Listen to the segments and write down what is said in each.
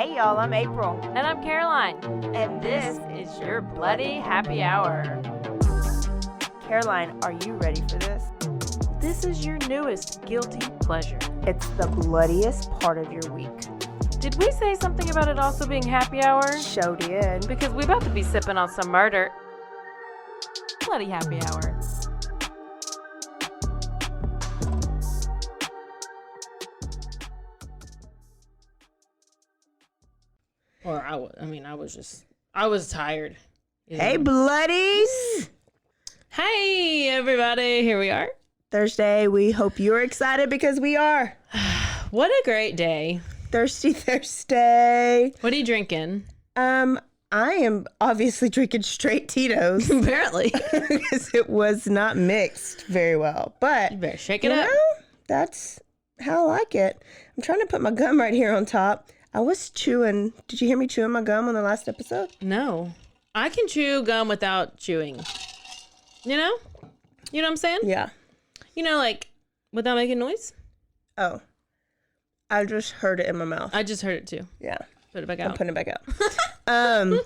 Hey y'all, I'm April. And I'm Caroline. And this is your Bloody Happy Hour. Caroline, are you ready for this? This is your newest guilty pleasure. It's the bloodiest part of your week. Did we say something about it also being happy hour? Show did. Because we about to be sipping on some murder. Bloody Happy Hour. Or I was tired. Hey, bloodies. Hey, everybody. Here we are. Thursday. We hope you're excited because we are. What a great day. Thirsty Thursday. What are you drinking? I am obviously drinking straight Tito's. Apparently. Because it was not mixed very well. But You better shake it up. That's how I like it. I'm trying to put my gum right here on top. I was chewing. Did you hear me chewing my gum on the last episode? No. I can chew gum without chewing. You know? You know what I'm saying? Yeah. You know, like, without making noise? Oh. I just heard it in my mouth. I just heard it too. Yeah. Put it back I'm out. putting it back out.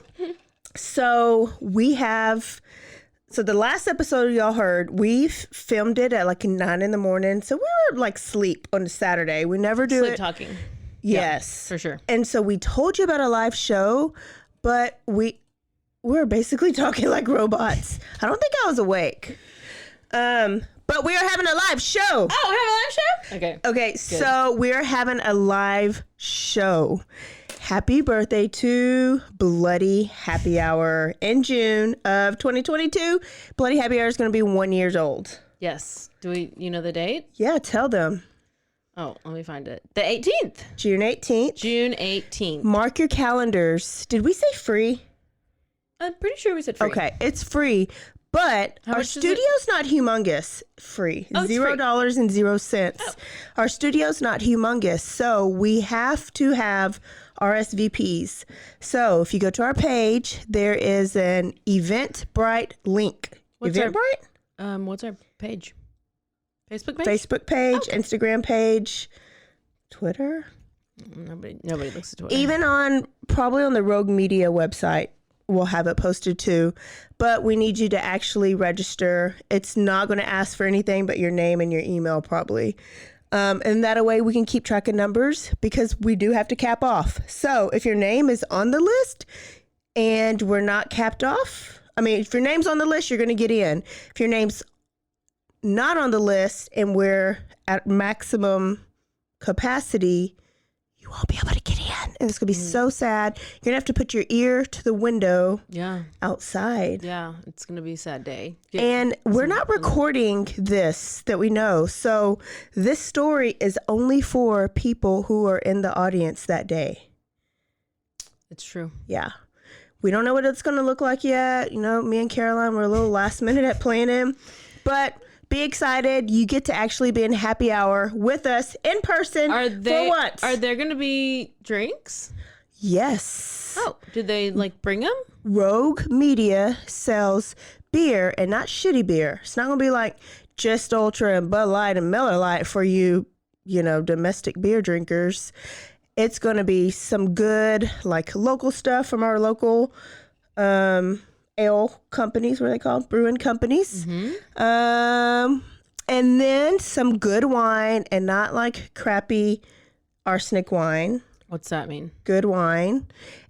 So we have... So the last episode y'all heard, we filmed it at like 9 in the morning. So we were like sleep on a Saturday. We never do Sleep it. talking. Yes. Yeah, for sure. And so we told you about a live show, but we're basically talking like robots. I don't think I was awake. But we are having a live show. Oh, have a live show? Okay. Okay, Good. so we're having a live show. Happy birthday to Bloody Happy Hour in June of 2022. Bloody Happy Hour is going to be 1 year old. Yes. You know the date? Yeah, tell them. Oh, let me find it. The 18th. June 18th. June 18th. Mark your calendars. Did we say free? I'm pretty sure we said free. Okay, it's free, but How our much is it? studio's not humongous. Free. Oh, it's $0.00. Oh. Our studio's not humongous, so we have to have RSVPs. So if you go to our page, there is an Eventbrite link. What's our- Eventbrite? What's our page? Facebook page? Facebook page, Okay. Instagram page, Twitter. Nobody looks at Twitter. Even probably on the Rogue Media website, we'll have it posted too. But we need you to actually register. It's not going to ask for anything but your name and your email probably. And that way we can keep track of numbers because we do have to cap off. So if your name is on the list and we're not capped off, if your name's on the list, you're going to get in. If your name's not on the list and we're at maximum capacity, you won't be able to get in. And it's going to be so sad. You're going to have to put your ear to the window outside. Yeah, it's going to be a sad day. And we're not recording this that we know. So this story is only for people who are in the audience that day. It's true. Yeah. We don't know what it's going to look like yet. You know, me and Caroline were a little last minute at planning. But be excited. You get to actually be in happy hour with us in person for once. Are there going to be drinks? Yes. Oh, did they bring them? Rogue Media sells beer and not shitty beer. It's not going to be like just Ultra and Bud Light and Miller Lite for you, domestic beer drinkers. It's going to be some good, local stuff from our local ale companies, what are they called? Brewing companies. Mm-hmm. And then some good wine and not crappy arsenic wine. What's that mean? Good wine.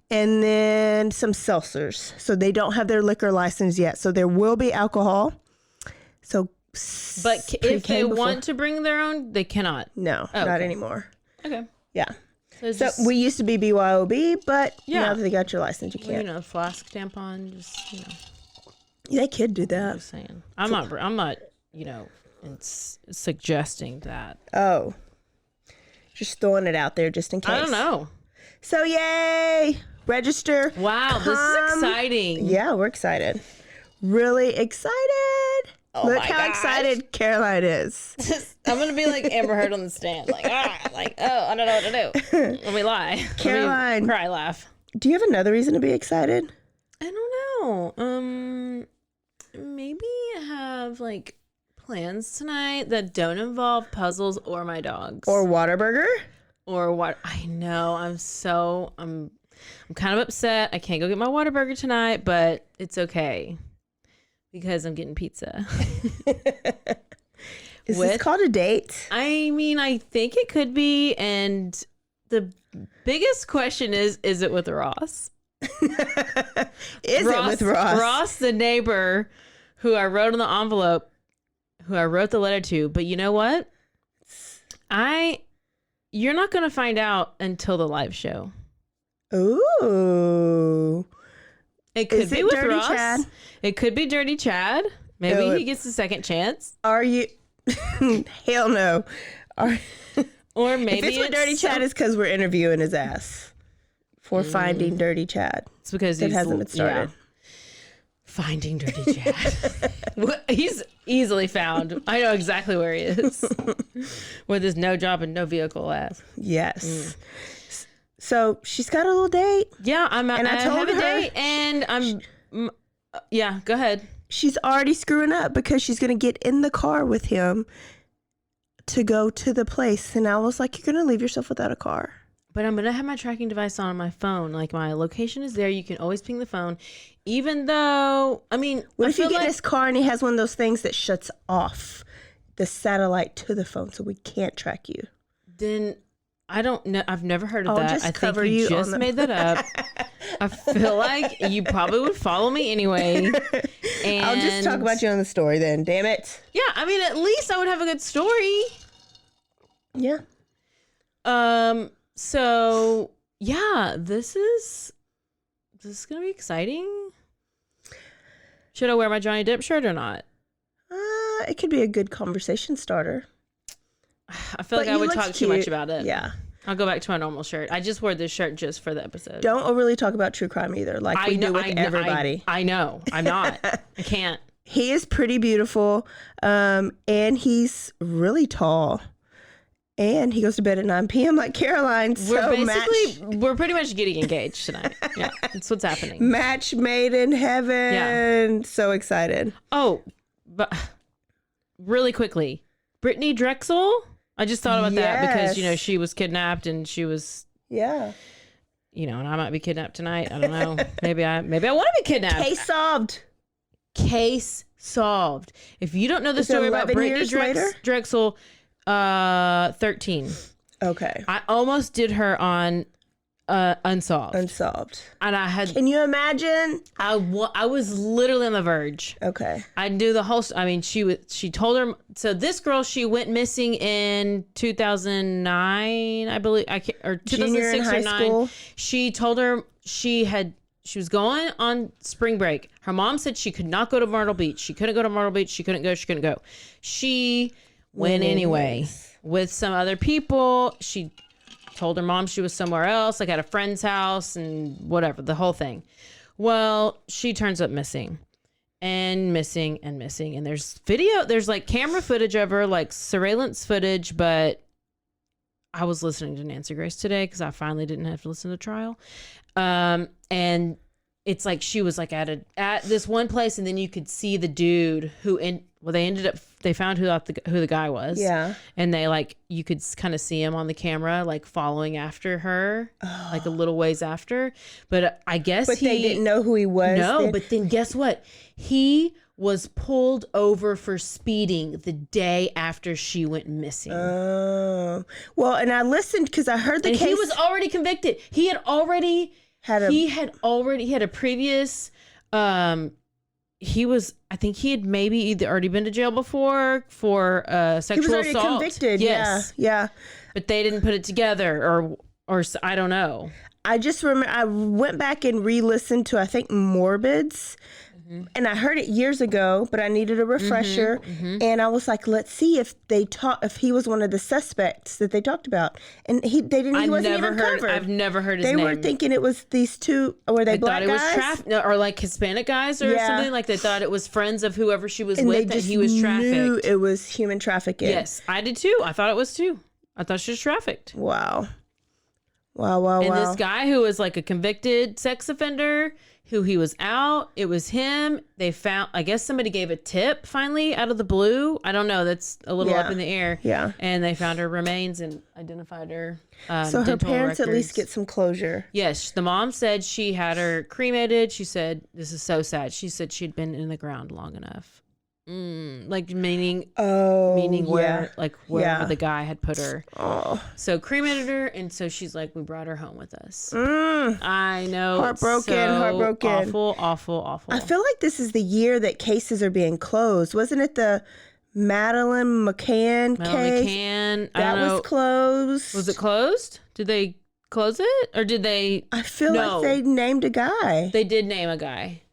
And then some seltzers. So they don't have their liquor license yet. So there will be alcohol. So, but if they want to bring their own, they cannot. No, not anymore. Okay. Yeah. So we used to be BYOB, but now that they got your license, you can't. Well, flask tampon, just They could do that. I'm just saying. I'm not. Suggesting that. Oh. Just throwing it out there just in case. I don't know. So yay! Register. Wow, this is exciting. Yeah, we're excited. Really excited. Oh Look my how gosh. excited Caroline is. I'm gonna be like Amber Heard on the stand, oh, I don't know what to do. Let me lie. Caroline. Let me cry, laugh. Do you have another reason to be excited? I don't know. Maybe I have plans tonight that don't involve puzzles or my dogs. Or Whataburger? Or what? I know. I'm kind of upset. I can't go get my Whataburger tonight, but it's okay because I'm getting pizza. Is this called a date? I mean, I think it could be. And the biggest question is it with Ross? It with Ross? Ross, the neighbor who I wrote on the envelope, who I wrote the letter to. But you know what? You're not going to find out until the live show. Ooh. It could be with Dirty Ross. Chad? It could be Dirty Chad. Maybe he gets a second chance. Are you? Hell no. Or maybe if it's with Dirty Chad, it's because we're interviewing his ass for finding Dirty Chad. It's because it hasn't been started. Yeah. Finding Dirty Chad. He's easily found. I know exactly where he is. With his no job and no vehicle ass. Yes. So she's got a little date. Yeah, I have a date, and yeah, go ahead. She's already screwing up because she's going to get in the car with him to go to the place. And I was like, you're going to leave yourself without a car. But I'm going to have my tracking device on my phone. Like, my location is there. You can always ping the phone. Even though, I mean, what if you get in his car and he has one of those things that shuts off the satellite to the phone so we can't track you? Then I don't know. I've never heard of I'll that. just I cover think you you just made that up. I feel like you probably would follow me anyway. And I'll just talk about you on the story then. Damn it. Yeah, I mean, at least I would have a good story. Yeah. So yeah, this is gonna be exciting. Should I wear my Johnny Depp shirt or not? It could be a good conversation starter. I feel like I would talk too much about it. Yeah. I'll go back to my normal shirt. I just wore this shirt just for the episode. Don't overly talk about true crime either, like we do with everybody. I know. I'm not. I can't. He is pretty beautiful, and he's really tall. And he goes to bed at 9 p.m. like Caroline. We're pretty much getting engaged tonight. Yeah, that's what's happening. Match made in heaven. Yeah. So excited. Oh, but really quickly, Brittany Drexel. I just thought about that because, she was kidnapped and she was, and I might be kidnapped tonight. I don't know. Maybe I want to be kidnapped. Case solved. If you don't know the story about Brittany Drexel, 13. Okay. I almost did her on Unsolved. And I had... Can you imagine? I was literally on the verge. Okay. I knew the whole... I mean, she told her... So this girl, she went missing in 2009, I believe. Or 2006 or 9. School. She told her she was going on spring break. Her mom said she could not go to Myrtle Beach. She couldn't go to Myrtle Beach. She couldn't go. She went anyway with some other people. She told her mom she was somewhere else, like at a friend's house and whatever, the whole thing. Well, she turns up missing. And there's video, there's like camera footage of her, like surveillance footage, but I was listening to Nancy Grace today because I finally didn't have to listen to the trial. And it's like she was like at this one place, and then you could see the dude they found who the guy was. Yeah. And you could kind of see him on the camera, like following after her, like a little ways after. But I guess they didn't know who he was. No, but then guess what? He was pulled over for speeding the day after she went missing. Oh. Well, and I listened because I heard the case. And he was already convicted. He had a previous, I think he had maybe either already been to jail before for sexual assault. He was already convicted. Yes. Yeah. But they didn't put it together or I don't know. I just remember I went back and re-listened to, I think, Morbids. And I heard it years ago, but I needed a refresher. And I was like, let's see if he was one of the suspects that they talked about. And he wasn't even covered. I've never heard his name. They were thinking it was these two. Were they black guys? They thought it was or like Hispanic guys or something. Like they thought it was friends of whoever she was with that he was trafficked. Knew it was human trafficking. Yes, I did too. I thought it was too. I thought she was trafficked. Wow. Wow. And this guy who was like a convicted sex offender, who he was out, it was him. They found, I guess somebody gave a tip finally out of the blue. I don't know. That's a little up in the air. Yeah. And they found her remains and identified her. So her parents at least get some closure. Yes. The mom said she had her cremated. She said, this is so sad. She said she'd been in the ground long enough. Like meaning where, like wherever the guy had put her. Oh. So cremated her, and so she's like, we brought her home with us. I know. Heartbroken. Awful. I feel like this is the year that cases are being closed. Wasn't it the Madeleine McCann case? That was closed. Was it closed? Did they close it, or did they? I feel like they named a guy. They did name a guy.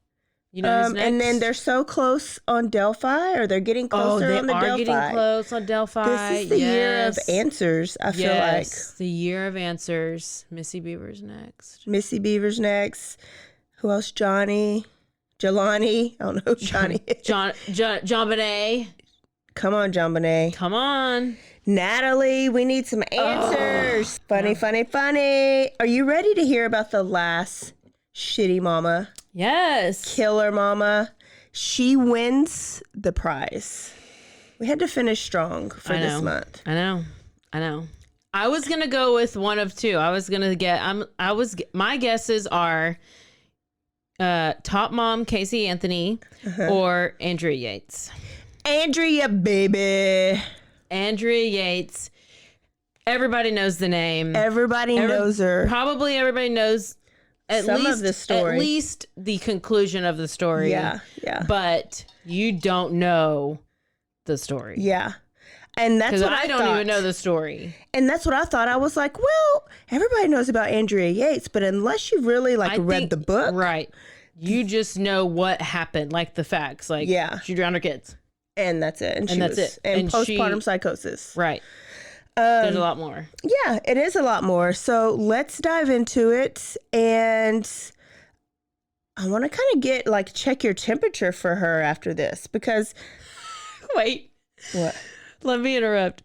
You know, and then they're so close on Delphi, or they're getting closer on the Delphi. They are getting close on Delphi. This is the year of answers, I feel like. The year of answers. Missy Beaver's next. Who else? Jelani. I don't know who Johnny is. John Bonet. Come on, John Bonet. Come on. Natalie, we need some answers. Funny. Are you ready to hear about the last shitty mama? Yes. Killer mama. She wins the prize. We had to finish strong for this month. I know. I was going to go with one of two. My guesses are Top Mom Casey Anthony or Andrea Yates. Andrea, baby. Andrea Yates. Everybody knows the name. Everybody knows her. Probably everybody knows at least the conclusion of the story. Yeah. But you don't know the story. Yeah. And that's what I don't even know the story. And that's what I thought. I was like, well, everybody knows about Andrea Yates, but unless you really read the book. Right. You just know what happened, like the facts. Like, she drowned her kids. And that's it. And that's it. And postpartum psychosis. Right. There's a lot more. Yeah, it is a lot more. So let's dive into it. And I want to kind of check your temperature for her after this because. Wait. What? Let me interrupt.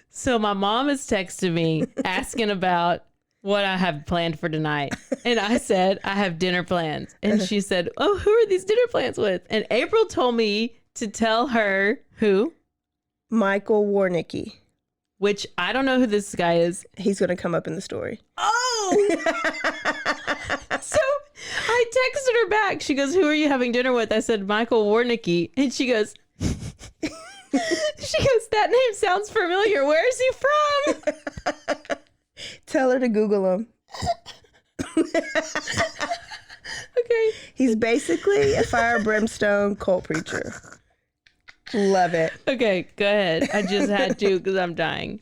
So my mom has texted me asking about what I have planned for tonight. And I said, I have dinner plans. And she said, oh, who are these dinner plans with? And April told me to tell her who? Michael Warnicki. Which I don't know who this guy is. He's going to come up in the story. Oh! So I texted her back. She goes, who are you having dinner with? I said, Michael Warnicki. And she goes, that name sounds familiar. Where is he from? Tell her to Google him. Okay. He's basically a fire brimstone cult preacher. Love it. Okay, go ahead. I just had to because I'm dying.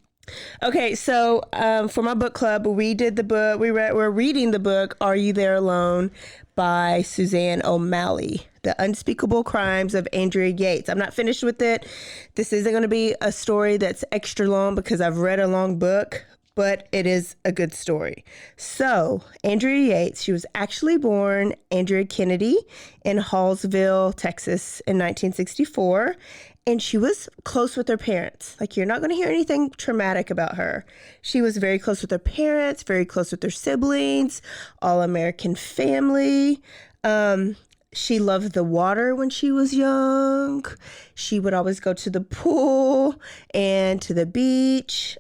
Okay, so for my book club, we did the book. We're reading the book "Are You There Alone" by Suzanne O'Malley, The Unspeakable Crimes of Andrea Yates. I'm not finished with it. This isn't going to be a story that's extra long because I've read a long book, but it is a good story. So Andrea Yates, she was actually born Andrea Kennedy in Hallsville, Texas in 1964. And she was close with her parents. You're not going to hear anything traumatic about her. She was very close with her parents, very close with her siblings, all-American family. She loved the water when she was young. She would always go to the pool and to the beach.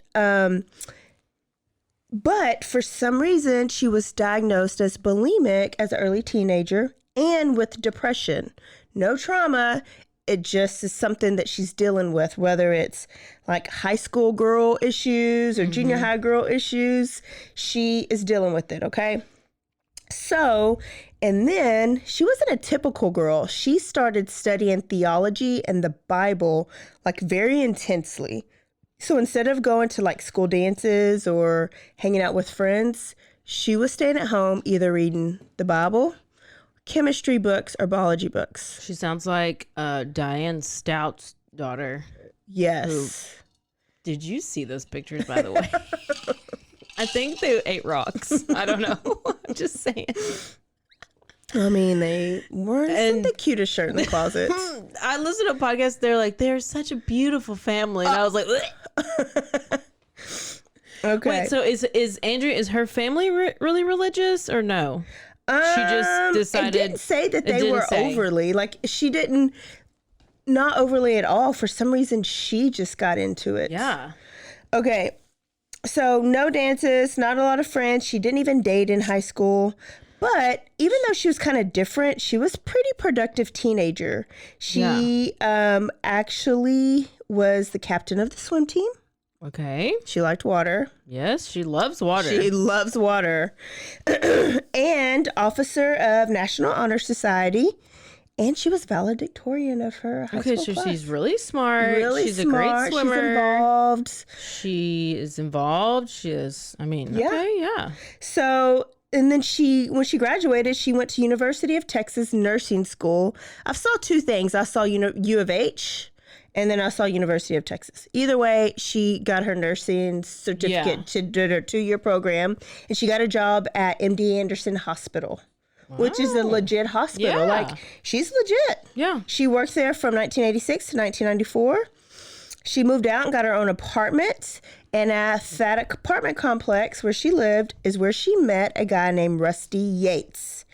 But for some reason, she was diagnosed as bulimic as an early teenager and with depression. No trauma. It just is something that she's dealing with, whether it's high school girl issues or junior high girl issues. She is dealing with it, okay? So, and then she wasn't a typical girl. She started studying theology and the Bible very intensely. So instead of going to school dances or hanging out with friends, she was staying at home either reading the Bible, chemistry books, or biology books. She sounds like Diane Stout's daughter. Yes. Did you see those pictures, by the way? I think they ate rocks. I don't know. I'm just saying. I mean, they weren't the cutest shirt in the closet. I listened to a podcast. They're like, they're such a beautiful family. And I was like, Okay. Wait, so is Andrea, is her family really religious or no? She just decided. It didn't say that they were overly. Like, she didn't, not overly at all. For some reason, she just got into it. Yeah. Okay. So no dances, not a lot of friends. She didn't even date in high school. But even though she was kind of different, she was a pretty productive teenager. She actually was the captain of the swim team. Okay. She liked water. Yes, she loves water. She loves water. And officer of National Honor Society. And she was valedictorian of her high school class. She's really smart. She's smart. A great swimmer. She's involved. She is involved. She is, Yeah. Okay, yeah. So, and then when she graduated, she went to University of Texas Nursing School. I saw two things. I saw U of H, and then I saw University of Texas. Either way, she got her nursing certificate. She did her 2-year program, and she got a job at MD Anderson Hospital. Wow. Which is a legit hospital. Yeah. Like, she's legit. Yeah. She worked there from 1986 to 1994. She moved out and got her own apartment. And at that apartment complex where she lived is where she met a guy named Rusty Yates.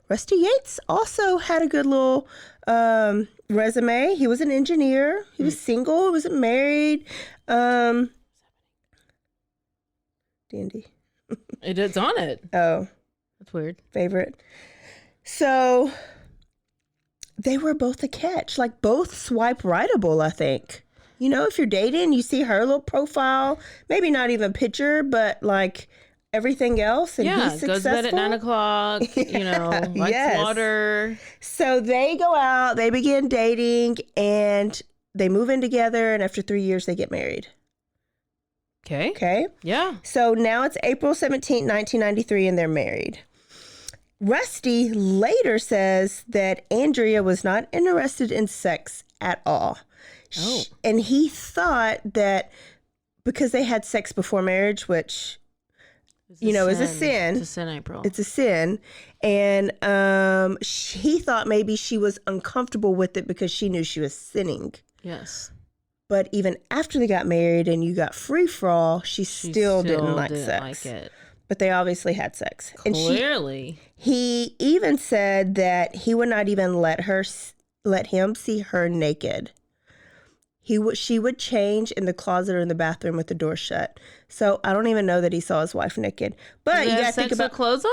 Rusty Yates also had a good little resume. He was an engineer. He was single. He wasn't married. D&D. It's on it. Oh. That's weird. Favorite. So they were both a catch, like both swipe rightable, I think. You know, if you're dating, you see her little profile, maybe not even picture, but like everything else. And he's successful. Goes to bed at 9 o'clock, likes water. So they go out, they begin dating, and they move in together. And after 3 years, they get married. Okay. Yeah. So now it's April 17th, 1993, and they're married. Rusty later says that Andrea was not interested in sex at all. Oh. And he thought that because they had sex before marriage, which, is a sin. It's a sin, April. It's a sin. And he thought maybe she was uncomfortable with it because she knew she was sinning. Yes. But even after they got married and you got free for all, she still didn't like sex. Like it. But they obviously had sex. Clearly. He even said that he would not even let him see her naked. She would change in the closet or in the bathroom with the door shut. So I don't even know that he saw his wife naked. But you got to think about clothes on.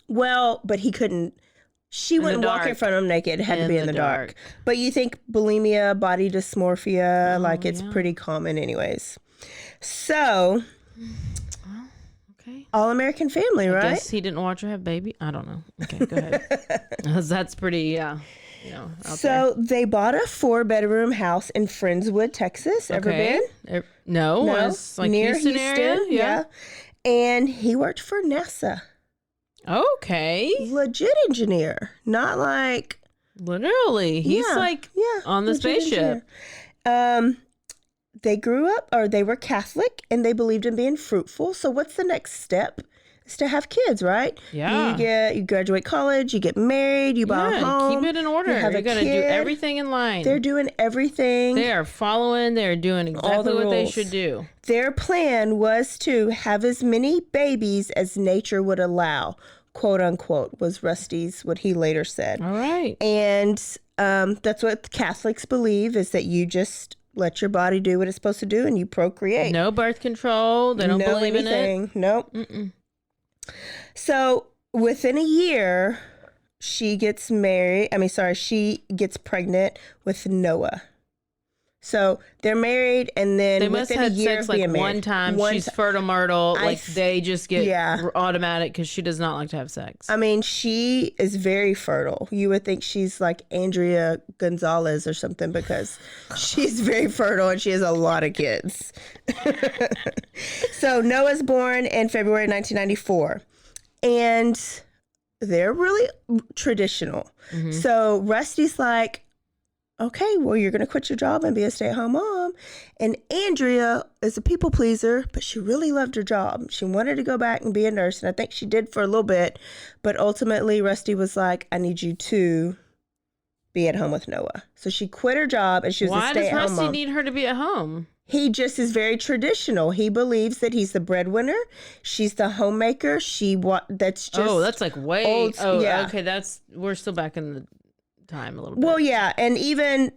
Well, but he couldn't. She wouldn't walk in front of him naked. It had to be in the dark. But you think bulimia, body dysmorphia, it's pretty common anyways. So, okay. All American family, right? I guess he didn't watch her have baby. I don't know. Okay, go ahead. That's pretty, out so there. They bought a 4-bedroom house in Friendswood, Texas. Ever been? No. It's like near Houston area. Yeah. And he worked for NASA. Okay. Legit engineer, not like literally. He's on the spaceship. They grew up, or they were Catholic, and they believed in being fruitful. So what's the next step? Is to have kids, right? Yeah. You graduate college, you get married, you buy a home. Keep it in order. You're going to do everything in line. They're doing everything. They are following. They're doing exactly what they should do. Their plan was to have as many babies as nature would allow, quote unquote, was Rusty's, what he later said. All right. And that's what Catholics believe, is that you just let your body do what it's supposed to do and you procreate. No birth control. They don't believe in it. Nope. Mm-mm. So within a year, she gets she gets pregnant with Noah. So they're married, and then they must have had sex like one time. She's fertile myrtle. They just get automatic because she does not like to have sex. I mean, she is very fertile. You would think she's like Andrea Gonzalez or something because she's very fertile and she has a lot of kids. So Noah's born in February 1994, and they're really traditional. Mm-hmm. So Rusty's like, okay, well, you're going to quit your job and be a stay-at-home mom. And Andrea is a people pleaser, but she really loved her job. She wanted to go back and be a nurse, and I think she did for a little bit. But ultimately, Rusty was like, I need you to be at home with Noah. So she quit her job, and she was a stay-at-home mom. Why does Rusty need her to be at home? He just is very traditional. He believes that he's the breadwinner. She's the homemaker. That's just that's like way old. Yeah. Okay, we're still back in the time a little bit. Well, yeah, and even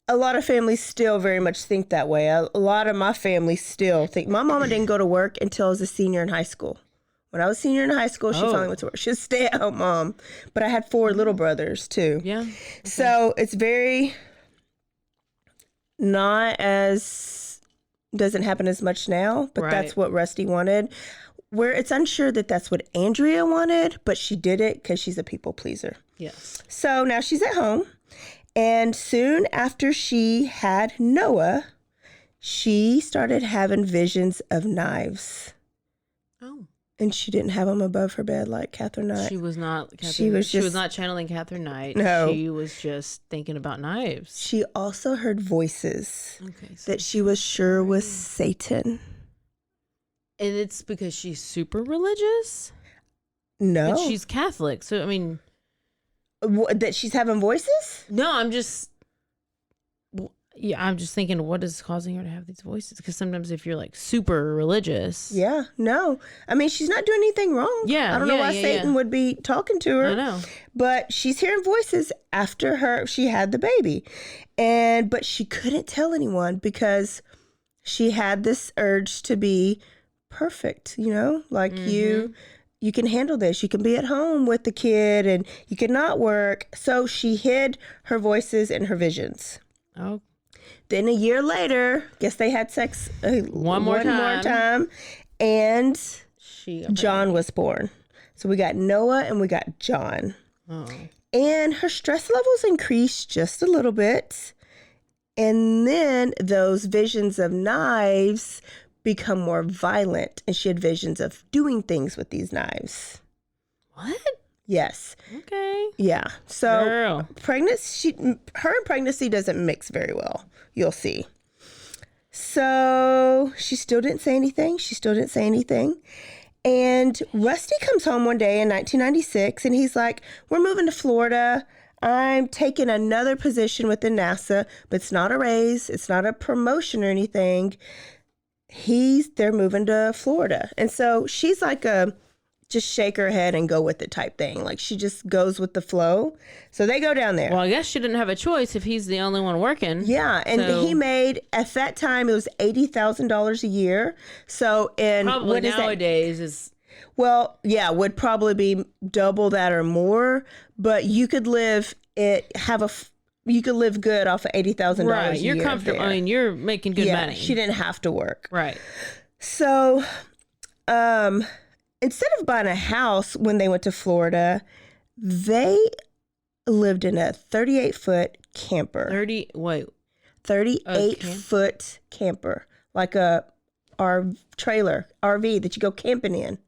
a lot of families still very much think that way. A lot of my family still think. My mama didn't go to work until I was a senior in high school. When I was a senior in high school, she finally went to work. She was a stay-at-home mom, but I had 4 little brothers too. Yeah. Okay. So it's very not as, doesn't happen as much now, but that's what Rusty wanted. Where it's unsure that that's what Andrea wanted, but she did it because she's a people pleaser. Yes. So now she's at home, and soon after she had Noah, she started having visions of knives. Oh. And she didn't have them above her bed like Catherine Knight. She was not. She was not channeling Catherine Knight. No, she was just thinking about knives. She also heard voices that she was sure was Satan. And it's because she's super religious. No, and she's Catholic. So I mean, that she's having voices. No, I'm just thinking, what is causing her to have these voices? Because sometimes if you're like super religious. Yeah, no. I mean, she's not doing anything wrong. Yeah. I don't know why Satan would be talking to her. I know. But she's hearing voices after she had the baby. But she couldn't tell anyone because she had this urge to be perfect, like you can handle this. You can be at home with the kid and you cannot work. So she hid her voices and her visions. Oh. Then a year later, guess they had sex one more time, and John was born. So we got Noah and we got John. Oh. And her stress levels increased just a little bit. And then those visions of knives become more violent. And she had visions of doing things with these knives. What? Yes. Okay. Yeah. So Girl. Her pregnancy doesn't mix very well. You'll see. So she still didn't say anything. And Rusty comes home one day in 1996 and he's like, we're moving to Florida. I'm taking another position within NASA, but it's not a raise. It's not a promotion or anything. They're moving to Florida. And so she's like just shake her head and go with it type thing. Like she just goes with the flow. So they go down there. Well, I guess she didn't have a choice if he's the only one working. Yeah. And he made, at that time, it was $80,000 a year. So probably nowadays is. Well, yeah, would probably be double that or more. But you could live you could live good off of $80,000 a year. You're comfortable. There. I mean, you're making good money. She didn't have to work. Right. So, instead of buying a house when they went to Florida, they lived in a 38-foot camper. 38-foot camper, like a trailer, RV that you go camping in.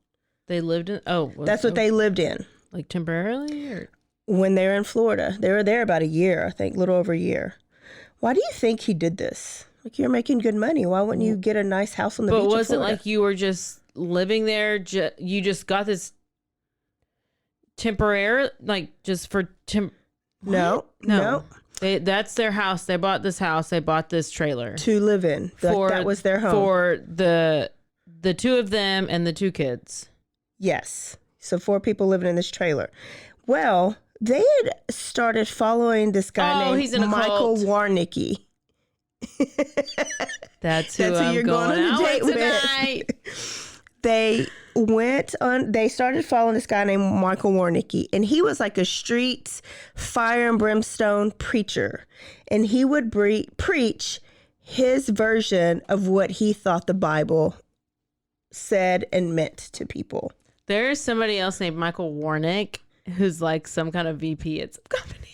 They lived in. That's what they lived in. Like temporarily, or when they were in Florida, they were there about a year, I think, a little over a year. Why do you think he did this? Like, you're making good money. Why wouldn't you get a nice house on the beach? But was it like you were just living there? You just got this temporary, like just for No. That's their house. They bought this house. They bought this trailer to live in. That was their home for the 2 of them and the 2 kids. Yes. So 4 people living in this trailer. Well, they had started following this guy named Michael Warnicki. That's who I'm you're going on a date with. They started following this guy named Michael Warnicki, and he was like a street fire and brimstone preacher. And he would preach his version of what he thought the Bible said and meant to people. There's somebody else named Michael Warnick who's like some kind of VP at some company.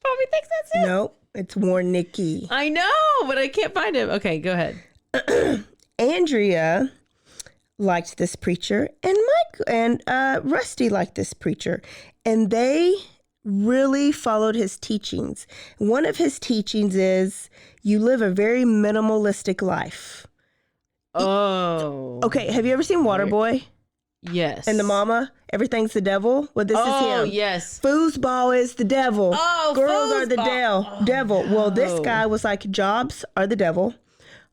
Probably thinks that's it. Nope, it's Warnicki. I know, but I can't find him. Okay, go ahead. Andrea liked this preacher, and Rusty liked this preacher, and they really followed his teachings. One of his teachings is you live a very minimalistic life. Oh. Okay, have you ever seen Waterboy? Yes. And the mama, everything's the devil. Well, this is him. Oh, yes. Foosball is the devil. Oh, girls are the devil. No. Well, this guy was like, jobs are the devil.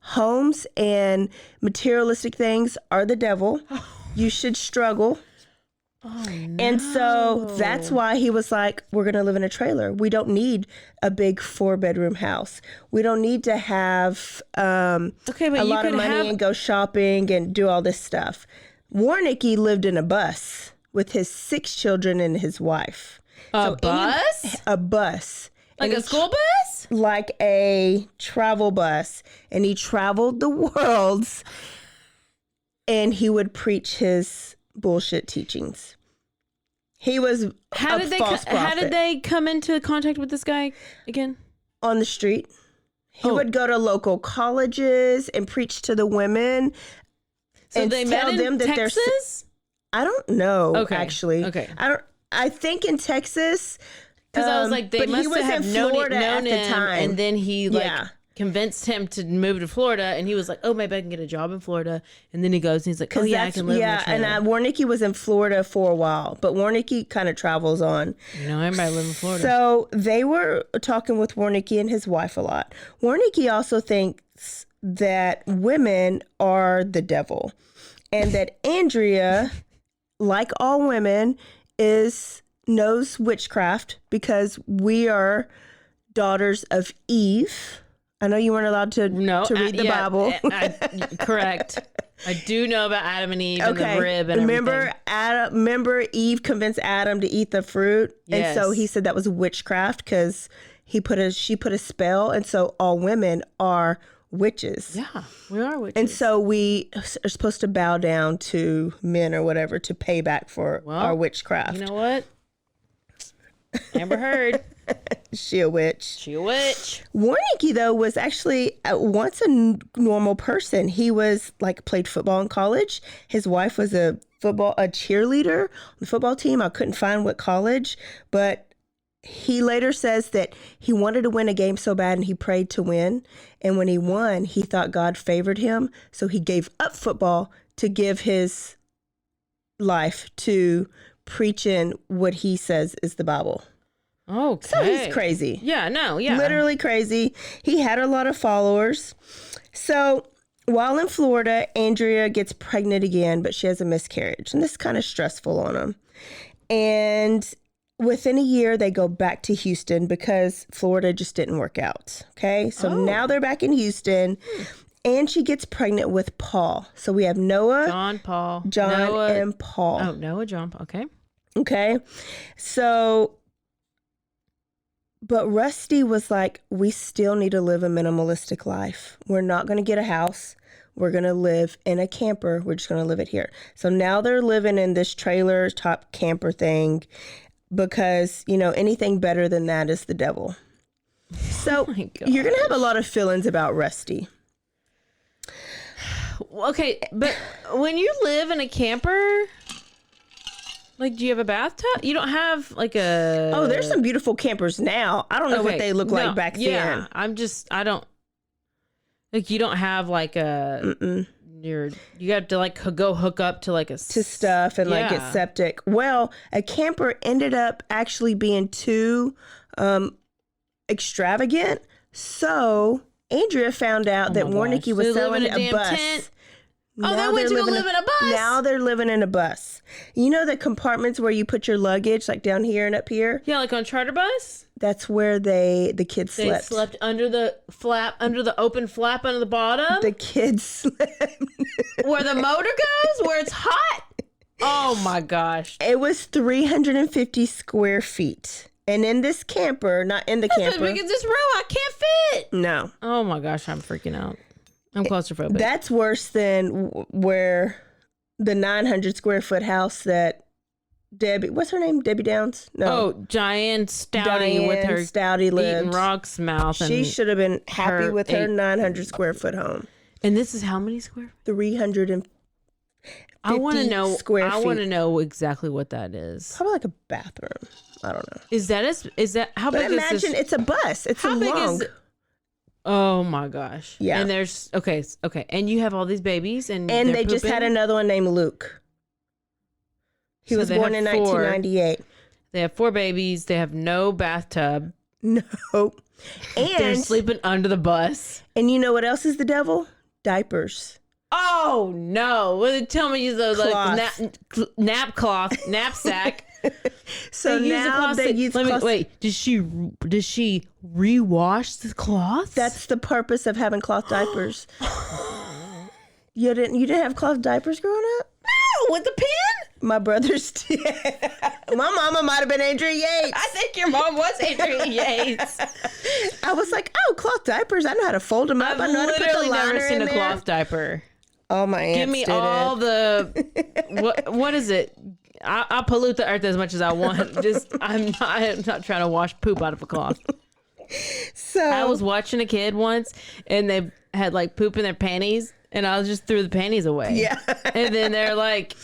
Homes and materialistic things are the devil. You should struggle. Oh, no. And so that's why he was like, we're going to live in a trailer. We don't need a big 4-bedroom house. We don't need to have a lot of money and go shopping and do all this stuff. Warnicki lived in a bus with his 6 children and his wife. A bus? A bus. Like a school bus? Like a travel bus. And he traveled the world and he would preach his bullshit teachings. He was How did they come into contact with this guy again? On the street. He would go to local colleges and preach to the women. So they met in Texas? I don't know, actually. Okay. I think in Texas. Because I was like, they must have known him at the time. And then he convinced him to move to Florida, and he was like, oh, maybe I can get a job in Florida. And then he goes and he's like, oh yeah, I can live in a trailer. And Warnicki was in Florida for a while, but Warnicki kind of travels on. Everybody live in Florida. So they were talking with Warnicki and his wife a lot. Warnicki also thinks that women are the devil, and that Andrea, like all women, knows witchcraft because we are daughters of Eve. I know you weren't allowed to read the Bible. Correct. I do know about Adam and Eve and the rib and everything. Remember Eve convinced Adam to eat the fruit? Yes. And so he said that was witchcraft because she put a spell. And so all women are witches. Yeah, we are witches. And so we are supposed to bow down to men or whatever to pay back for our witchcraft. You know what? Amber Heard. She a witch. Warnicki, though, was actually once a normal person. He was played football in college. His wife was a cheerleader on the football team. I couldn't find what college, but he later says that he wanted to win a game so bad and he prayed to win. And when he won, he thought God favored him. So he gave up football to give his life to preaching what he says is the Bible. Okay. So he's crazy. Yeah, Literally crazy. He had a lot of followers. So while in Florida, Andrea gets pregnant again, but she has a miscarriage. And this is kind of stressful on him. And within a year, they go back to Houston because Florida just didn't work out. Okay. So now they're back in Houston. And she gets pregnant with Paul. So we have Noah, John, Noah, and Paul. Oh, Noah, John. Okay. Okay. So, but Rusty was like, we still need to live a minimalistic life. We're not going to get a house. We're going to live in a camper. We're just going to live it here. So now they're living in this trailer top camper thing because, anything better than that is the devil. So you're going to have a lot of feelings about Rusty. Okay, but when you live in a camper, do you have a bathtub? You don't have a... Oh, there's some beautiful campers now. I don't know what they look like back then. I don't... you don't have a... You have to go hook up to to stuff and get septic. Well, a camper ended up actually being too extravagant. So Andrea found out that Warnicki was selling a bus. Tent. They went to go live in a bus? Now they're living in a bus. You know the compartments where you put your luggage, down here and up here? Yeah, like on charter bus? That's where the kids slept. They slept under the open flap under the bottom? The kids slept. Where the motor goes? Where it's hot? Oh my gosh. It was 350 square feet. And in this camper, not in the camper. That's as big as this room. I can't fit. No. Oh my gosh, I'm freaking out. I'm claustrophobic. That's worse than where the 900 square foot house that Debbie, what's her name? Debbie Downs? No. Oh, Diane Stouty with her Stouty lived. Eating Rock's mouth. She should have been happy with her 900 square foot home. And this is how many square? 350 square feet. I want to know exactly what that is. Probably like a bathroom. I don't know. Is that how big is this? Imagine it's a bus. It's how big long. Oh my gosh. Yeah. And there's okay. And you have all these babies and they just had another one named Luke. He was born in 1998. They have 4 babies. They have no bathtub. No. And they're sleeping under the bus. And you know what else is the devil? Diapers. Oh, no. Well, tell me those nap cloth, knapsack. So now they use cloth. Wait, does she rewash the cloth? That's the purpose of having cloth diapers. You didn't have cloth diapers growing up? No, with the pin? My brothers did. My mama might have been Andrea Yates. I think your mom was Andrea Yates. I was like, oh, cloth diapers. I know how to fold them up. I know how to put the liner never seen in a cloth diaper. Oh, my aunts Give me did all it. the what is it? I'll pollute the earth as much as I want. Just I'm not trying to wash poop out of a cloth. So I was watching a kid once, and they had like poop in their panties, and I just threw the panties away. Yeah. And then they're like,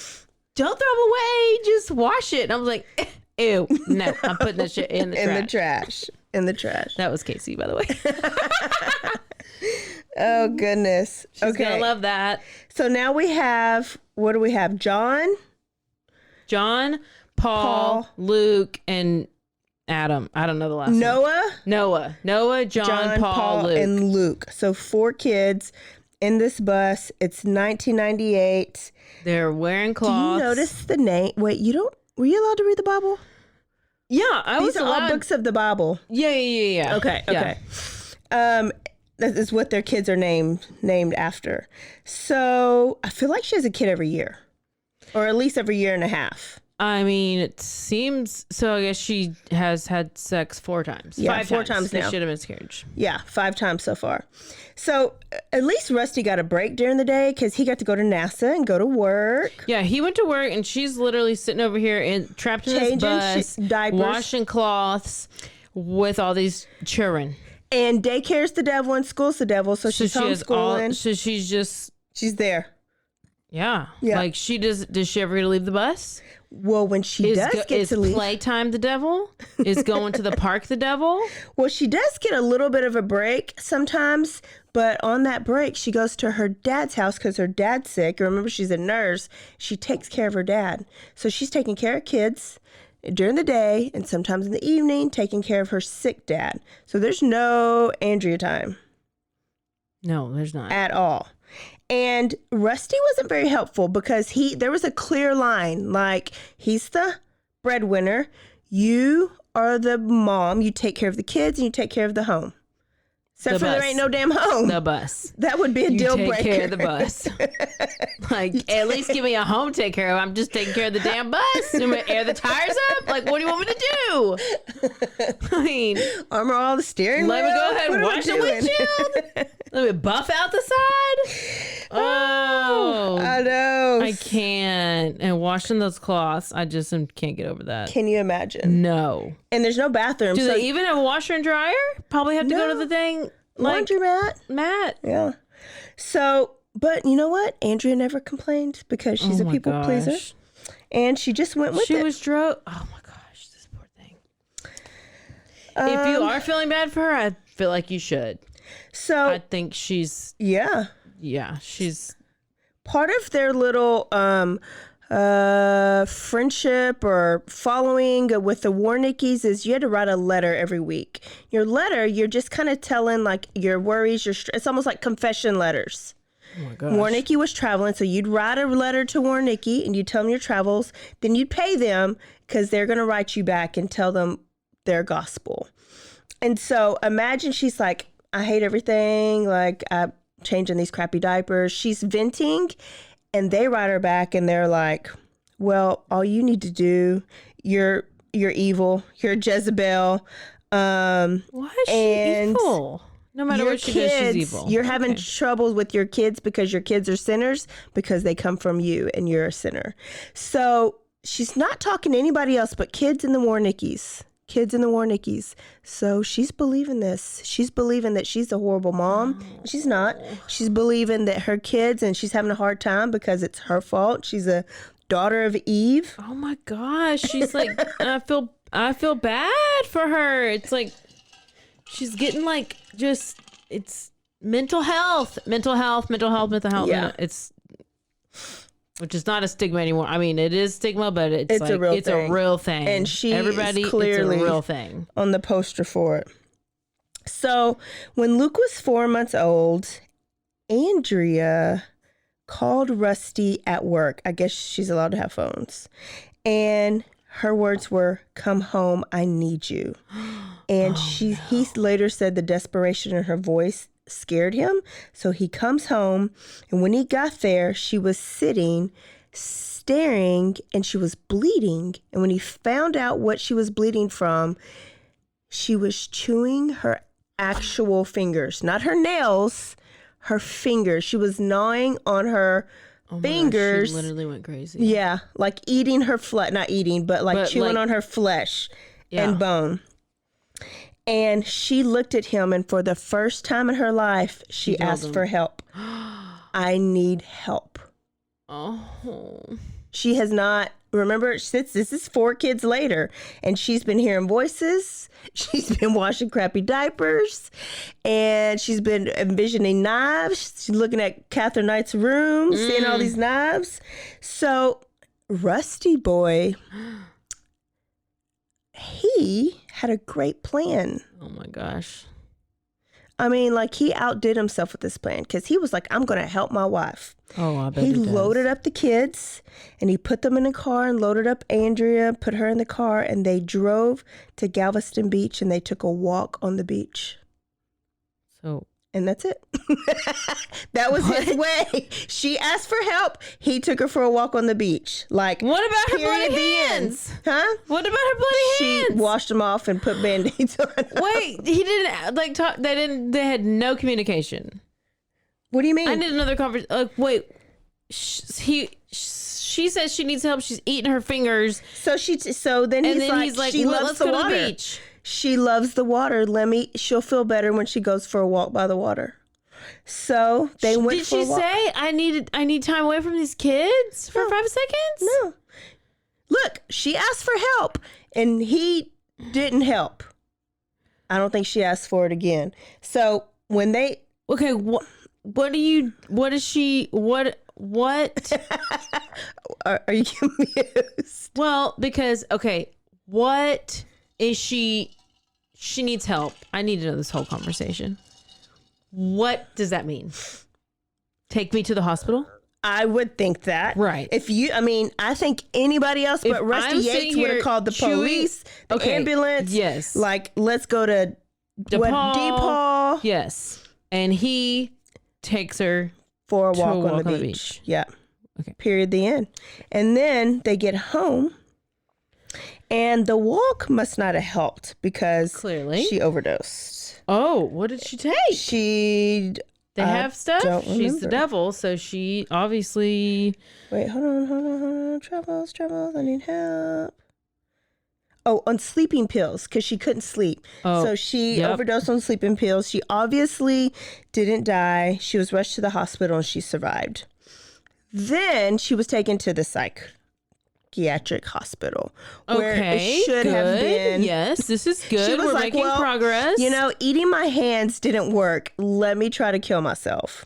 "Don't throw them away, just wash it." And I was like, "Ew, no, I'm putting this shit in the trash." In the trash. That was Casey, by the way. Oh goodness. She's gonna love that. So now we have, what do we have? John, Paul, Luke, and Adam. I don't know the last Noah, Noah, John, Paul, Luke. and Luke. So 4 kids in this bus. It's 1998. They're wearing cloths. Do you notice the name? Wait, were you allowed to read the Bible? Yeah, These are all books of the Bible. Yeah. Okay. That is what their kids are named after. So I feel like she has a kid every year, or at least every year and a half. I mean, it seems so. I guess she has had sex 4 times. Yeah, 5 4 times now. She had a miscarriage. Yeah, 5 times so far. So at least Rusty got a break during the day because he got to go to NASA and go to work. Yeah, he went to work, and she's literally sitting over here and trapped in this bus, diapers, washing cloths with all these children. And daycare's the devil and school's the devil, so she's homeschooling. She's there. Yeah. Like does she ever get to leave the bus? Well, when she does get to leave. Is playtime the devil? Is going to the park the devil? Well, she does get a little bit of a break sometimes, but on that break, she goes to her dad's house because her dad's sick. Remember, she's a nurse. She takes care of her dad. So she's taking care of kids during the day and sometimes in the evening, taking care of her sick dad. So there's no Andrea time. No, there's not. At all. And Rusty wasn't very helpful because there was a clear line, like, he's the breadwinner, you are the mom, you take care of the kids and you take care of the home. Except for there ain't no damn home. The bus. That would be a deal breaker. Take care of the bus. Like, at least give me a home to take care of. I'm just taking care of the damn bus. I'm going to air the tires up. Like, what do you want me to do? I mean, armor all the steering wheel. Let me go ahead and wash the windshield. Let me buff out the side. Oh, I know. I can't. And washing those cloths, I just can't get over that. Can you imagine? No. And there's no bathroom. Do they even have a washer and dryer? Probably have to go to the thing. Laundromat. Matt. Yeah. So, but you know what? Andrea never complained because she's a people pleaser. And she just went with it. She was drove. Oh my gosh, this poor thing. If you are feeling bad for her, I feel like you should. So I think she's she's part of their little friendship or following with the Warnickies is you had to write a letter every week. Your letter, you're just kind of telling like your worries, it's almost like confession letters. Oh my gosh. Warnicki was traveling, so you'd write a letter to Warnicki and you'd tell them your travels. Then you'd pay them because they're going to write you back and tell them their gospel. And so imagine she's like, I hate everything. Like, I'm changing these crappy diapers. She's venting, and they write her back, and they're like, well, all you need to do, you're evil. You're Jezebel. Why is she evil? No matter what she does, she's evil. You're having trouble with your kids because your kids are sinners because they come from you, and you're a sinner. So she's not talking to anybody else but kids in the Warnickies. So she's believing this. She's believing that she's a horrible mom. She's not. She's believing that her kids, and she's having a hard time because it's her fault. She's a daughter of Eve. Oh my gosh. She's like, I feel bad for her. It's like, she's getting like, it's mental health. Yeah. Which is not a stigma anymore. I mean, it is stigma, but it's like, it's a real thing. And everybody, is clearly it's a real thing on the poster for it. So when Luke was 4 months old, Andrea called Rusty at work. I guess she's allowed to have phones. And her words were, "Come home, I need you." And he later said the desperation in her voice scared him. So he comes home, and when he got there, she was sitting, staring, and she was bleeding. And when he found out what she was bleeding from, she was chewing her actual fingers, not her nails, her fingers. She was gnawing on her fingers. Gosh, she literally went crazy. Yeah, like eating her flesh, not eating, but chewing on her flesh and bone. And she looked at him, and for the first time in her life, she asked for help. I need help. Oh. She has not, remember, this is 4 kids later, and she's been hearing voices. She's been washing crappy diapers, and she's been envisioning knives. She's looking at Catherine Knight's room, seeing all these knives. So Rusty Boy, he had a great plan. Oh my gosh. I mean, like, he outdid himself with this plan because he was like, I'm going to help my wife. Oh, I bet he loaded up the kids, and he put them in a car and loaded up Andrea, put her in the car, and they drove to Galveston Beach, and they took a walk on the beach. And that's it. That was his way. She asked for help. He took her for a walk on the beach. Like, what about her bloody hands? Huh? What about her bloody hands? She washed them off and put Band-Aids on. Wait, he didn't like talk. They had no communication. What do you mean? I need another conversation. Wait, she says she needs help. She's eating her fingers. So then he's like, she loves the water. To the beach. She loves the water. She'll feel better when she goes for a walk by the water. So they went for a walk. Did she say, I need time away from these kids for 5 seconds? No. Look, she asked for help, and he didn't help. I don't think she asked for it again. So when they... Okay, what is she... What? Are you confused? Well, because, okay, what... is she needs help. I need to know this whole conversation. What does that mean? Take me to the hospital? I would think that. Right. I think anybody else but Rusty Yates would have called the police, the ambulance. Yes. Like, let's go to DePaul. Yes. And he takes her for a walk on the beach. Yeah. Okay. Period. The end. And then they get home. And the walk must not have helped because clearly she overdosed. Oh, what did she take? They have stuff? She's the devil, so she obviously... Wait, hold on. Troubles, I need help. Oh, on sleeping pills, because she couldn't sleep. Oh, so she overdosed on sleeping pills. She obviously didn't die. She was rushed to the hospital, and she survived. Then she was taken to the psychiatric hospital where it should have been. Yes, this is good. She was We're making progress. Eating my hands didn't work. Let me try to kill myself.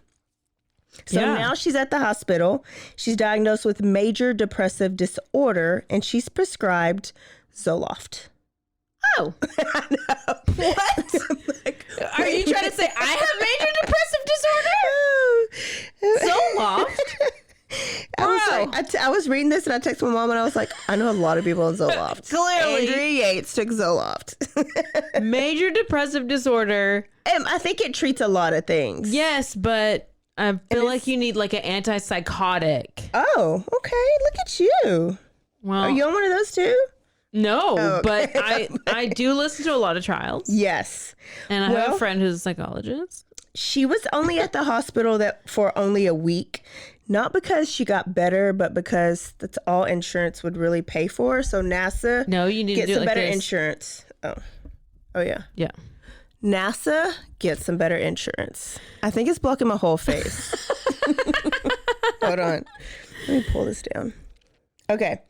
So now she's at the hospital. She's diagnosed with major depressive disorder, and she's prescribed Zoloft. Oh. I know. What? Are you trying to say I have major depressive disorder? Zoloft? I was reading this and I texted my mom and I was like, I know a lot of people on Zoloft. Clearly. Andrea Yates took Zoloft. Major depressive disorder. I think it treats a lot of things. Yes, but I feel like you need like an antipsychotic. Oh, okay. Look at you. Well, are you on one of those too? No, but I do listen to a lot of trials. Yes. And I have a friend who's a psychologist. She was only at the hospital for only a week. Not because she got better, but because that's all insurance would really pay for. So NASA you need get to do some like better this. Insurance. Oh yeah. Yeah. NASA gets some better insurance. I think it's blocking my whole face. Hold on. Let me pull this down. Okay.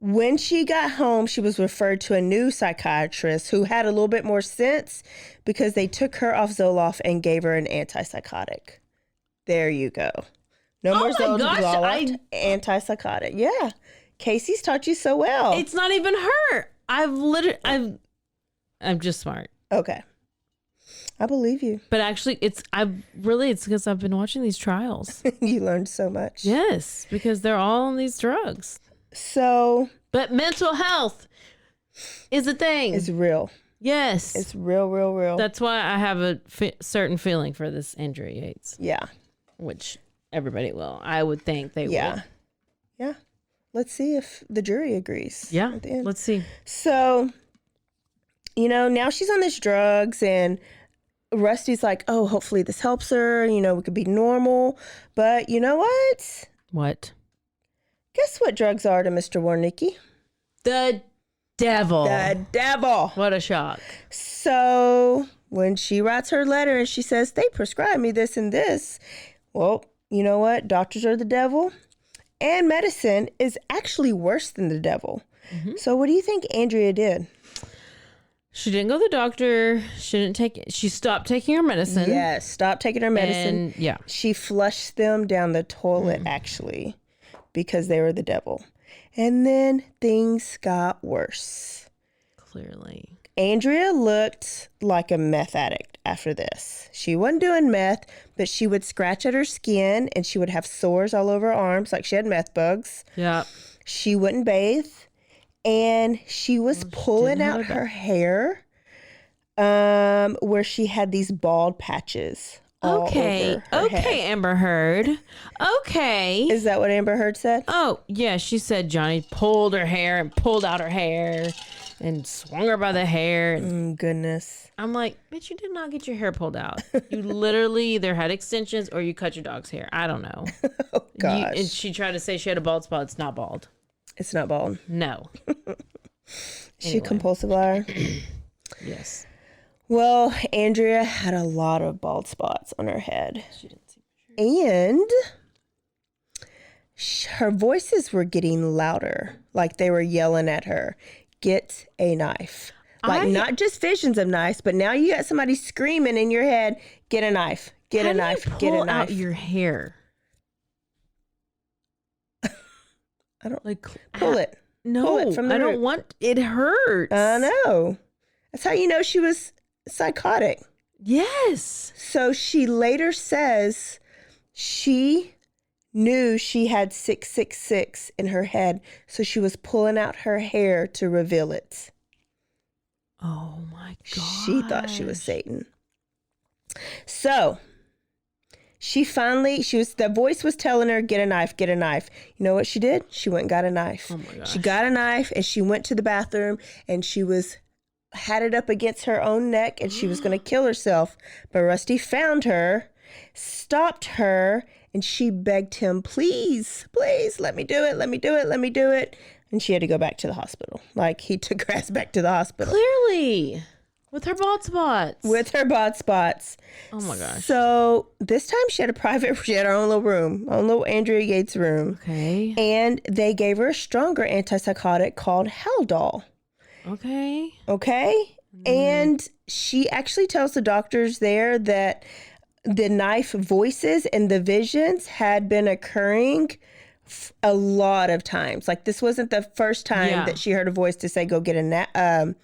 When she got home, she was referred to a new psychiatrist who had a little bit more sense because they took her off Zoloft and gave her an antipsychotic. There you go. No more Zoloft, antipsychotic. Yeah. Casey's taught you so well. It's not even her. I'm just smart. Okay. I believe you. But actually, it's because I've been watching these trials. You learned so much. Yes, because they're all on these drugs. So. But mental health is a thing. It's real. Yes. It's real, real, real. That's why I have a certain feeling for this Andrea Yates. Yeah. Which everybody will. I would think they will. Yeah. Let's see if the jury agrees. Yeah. At the end. Let's see. So, now she's on these drugs and Rusty's like, oh, hopefully this helps her. We could be normal. But you know what? What? Guess what drugs are to Mr. Warnicki? The devil. The devil. What a shock. So when she writes her letter and she says, they prescribed me this and this. Well, you know what? Doctors are the devil. And medicine is actually worse than the devil. Mm-hmm. So what do you think Andrea did? She didn't go to the doctor. She stopped taking her medicine. Yes, stopped taking her medicine. And, she flushed them down the toilet, actually, because they were the devil. And then things got worse. Clearly. Andrea looked like a meth addict after this. She wasn't doing meth, but she would scratch at her skin and she would have sores all over her arms like she had meth bugs. Yeah. She wouldn't bathe. And she was pulling out her hair where she had these bald patches. Okay. Okay, Amber Heard. Okay. Is that what Amber Heard said? Oh, yeah. She said Johnny pulled her hair and pulled out her hair and swung her by the hair. Goodness. I'm like, bitch, you did not get your hair pulled out. You literally either had extensions or you cut your dog's hair. I don't know. Oh, gosh. And she tried to say she had a bald spot. It's not bald. It's not bald. No. She a compulsive liar? Yes. Well, Andrea had a lot of bald spots on her head. She didn't see me. And her voices were getting louder. Like they were yelling at her, get a knife. Like not just visions of knives, but now you got somebody screaming in your head, get a knife, get a knife, get a knife. Out your hair. I don't like pull it. No, pull it from the I root. don't want. It hurts. I know. That's how you know she was psychotic. Yes. So she later says she knew she had 666 in her head, so she was pulling out her hair to reveal it. Oh my God. She thought she was Satan. So the voice was telling her, get a knife, get a knife. You know what she did? She went and got a knife. Oh my gosh. She got a knife and she went to the bathroom and had it up against her own neck and she was going to kill herself. But Rusty found her, stopped her, and she begged him, please, please, let me do it, let me do it, let me do it. And she had to go back to the hospital. Like he took her ass back to the hospital. Clearly. With her bald spots. Oh my gosh. So this time she had her own little room, own little Andrea Yates room. Okay. And they gave her a stronger antipsychotic called Haldol. Okay. And she actually tells the doctors there that the knife voices and the visions had been occurring a lot of times. Like this wasn't the first time that she heard a voice to say, go get a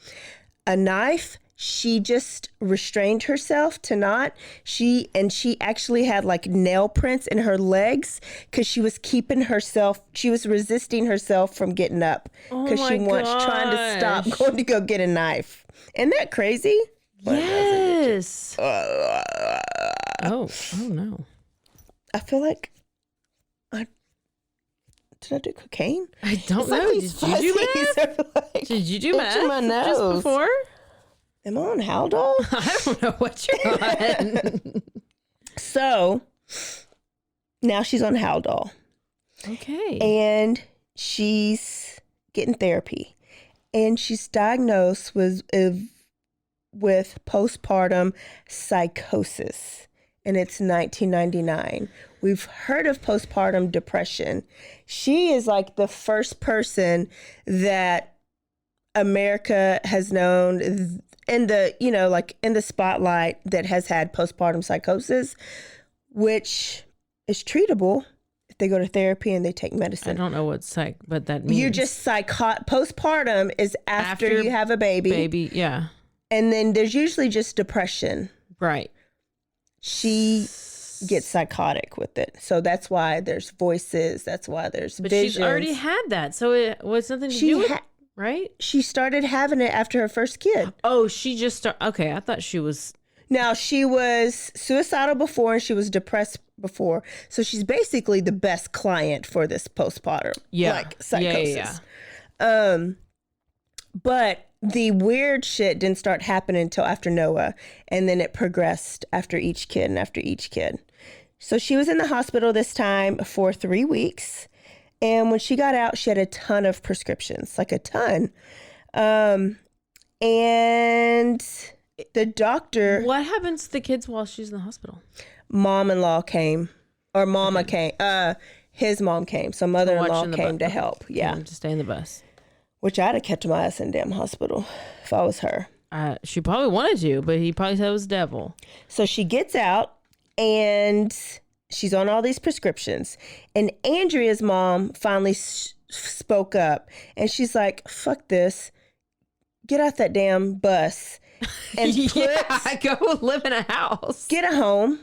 knife. She just restrained herself to not. She actually had like nail prints in her legs because she was resisting herself from getting up because she was trying to stop going to go get a knife. Isn't that crazy? Yes. Oh no. I feel like did I do cocaine? I don't know. Like did you do meth? Did you do meth my nose. just before? Am I on Haldol? I don't know what you're on. So now she's on Haldol. Okay. And she's getting therapy. And she's diagnosed with postpartum psychosis. And it's 1999. We've heard of postpartum depression. She is like the first person that America has known in the spotlight that has had postpartum psychosis, which is treatable if they go to therapy and they take medicine. I don't know what but that means. You're just postpartum is after you have a baby. Baby, yeah. And then there's usually just depression. Right. She gets psychotic with it. So that's why there's voices. That's why there's visions. But she's already had that. So it was nothing to do with it, right? She started having it after her first kid. Oh, she just started. Okay, I thought she was. Now, she was suicidal before and she was depressed before. So she's basically the best client for this postpartum psychosis. Yeah. But the weird shit didn't start happening until after Noah. And then it progressed after each kid and after each kid. So she was in the hospital this time for 3 weeks. And when she got out, she had a ton of prescriptions, like a ton. And the doctor... What happens to the kids while she's in the hospital? Mom-in-law came. Or mama came. His mom came. So mother-in-law came to help. Yeah. To stay in the bus. Which I'd have kept my ass in damn hospital if I was her. She probably wanted to, but he probably said it was the devil. So she gets out and she's on all these prescriptions. And Andrea's mom finally spoke up. And she's like, fuck this. Get out that damn bus. And go live in a house. Get a home.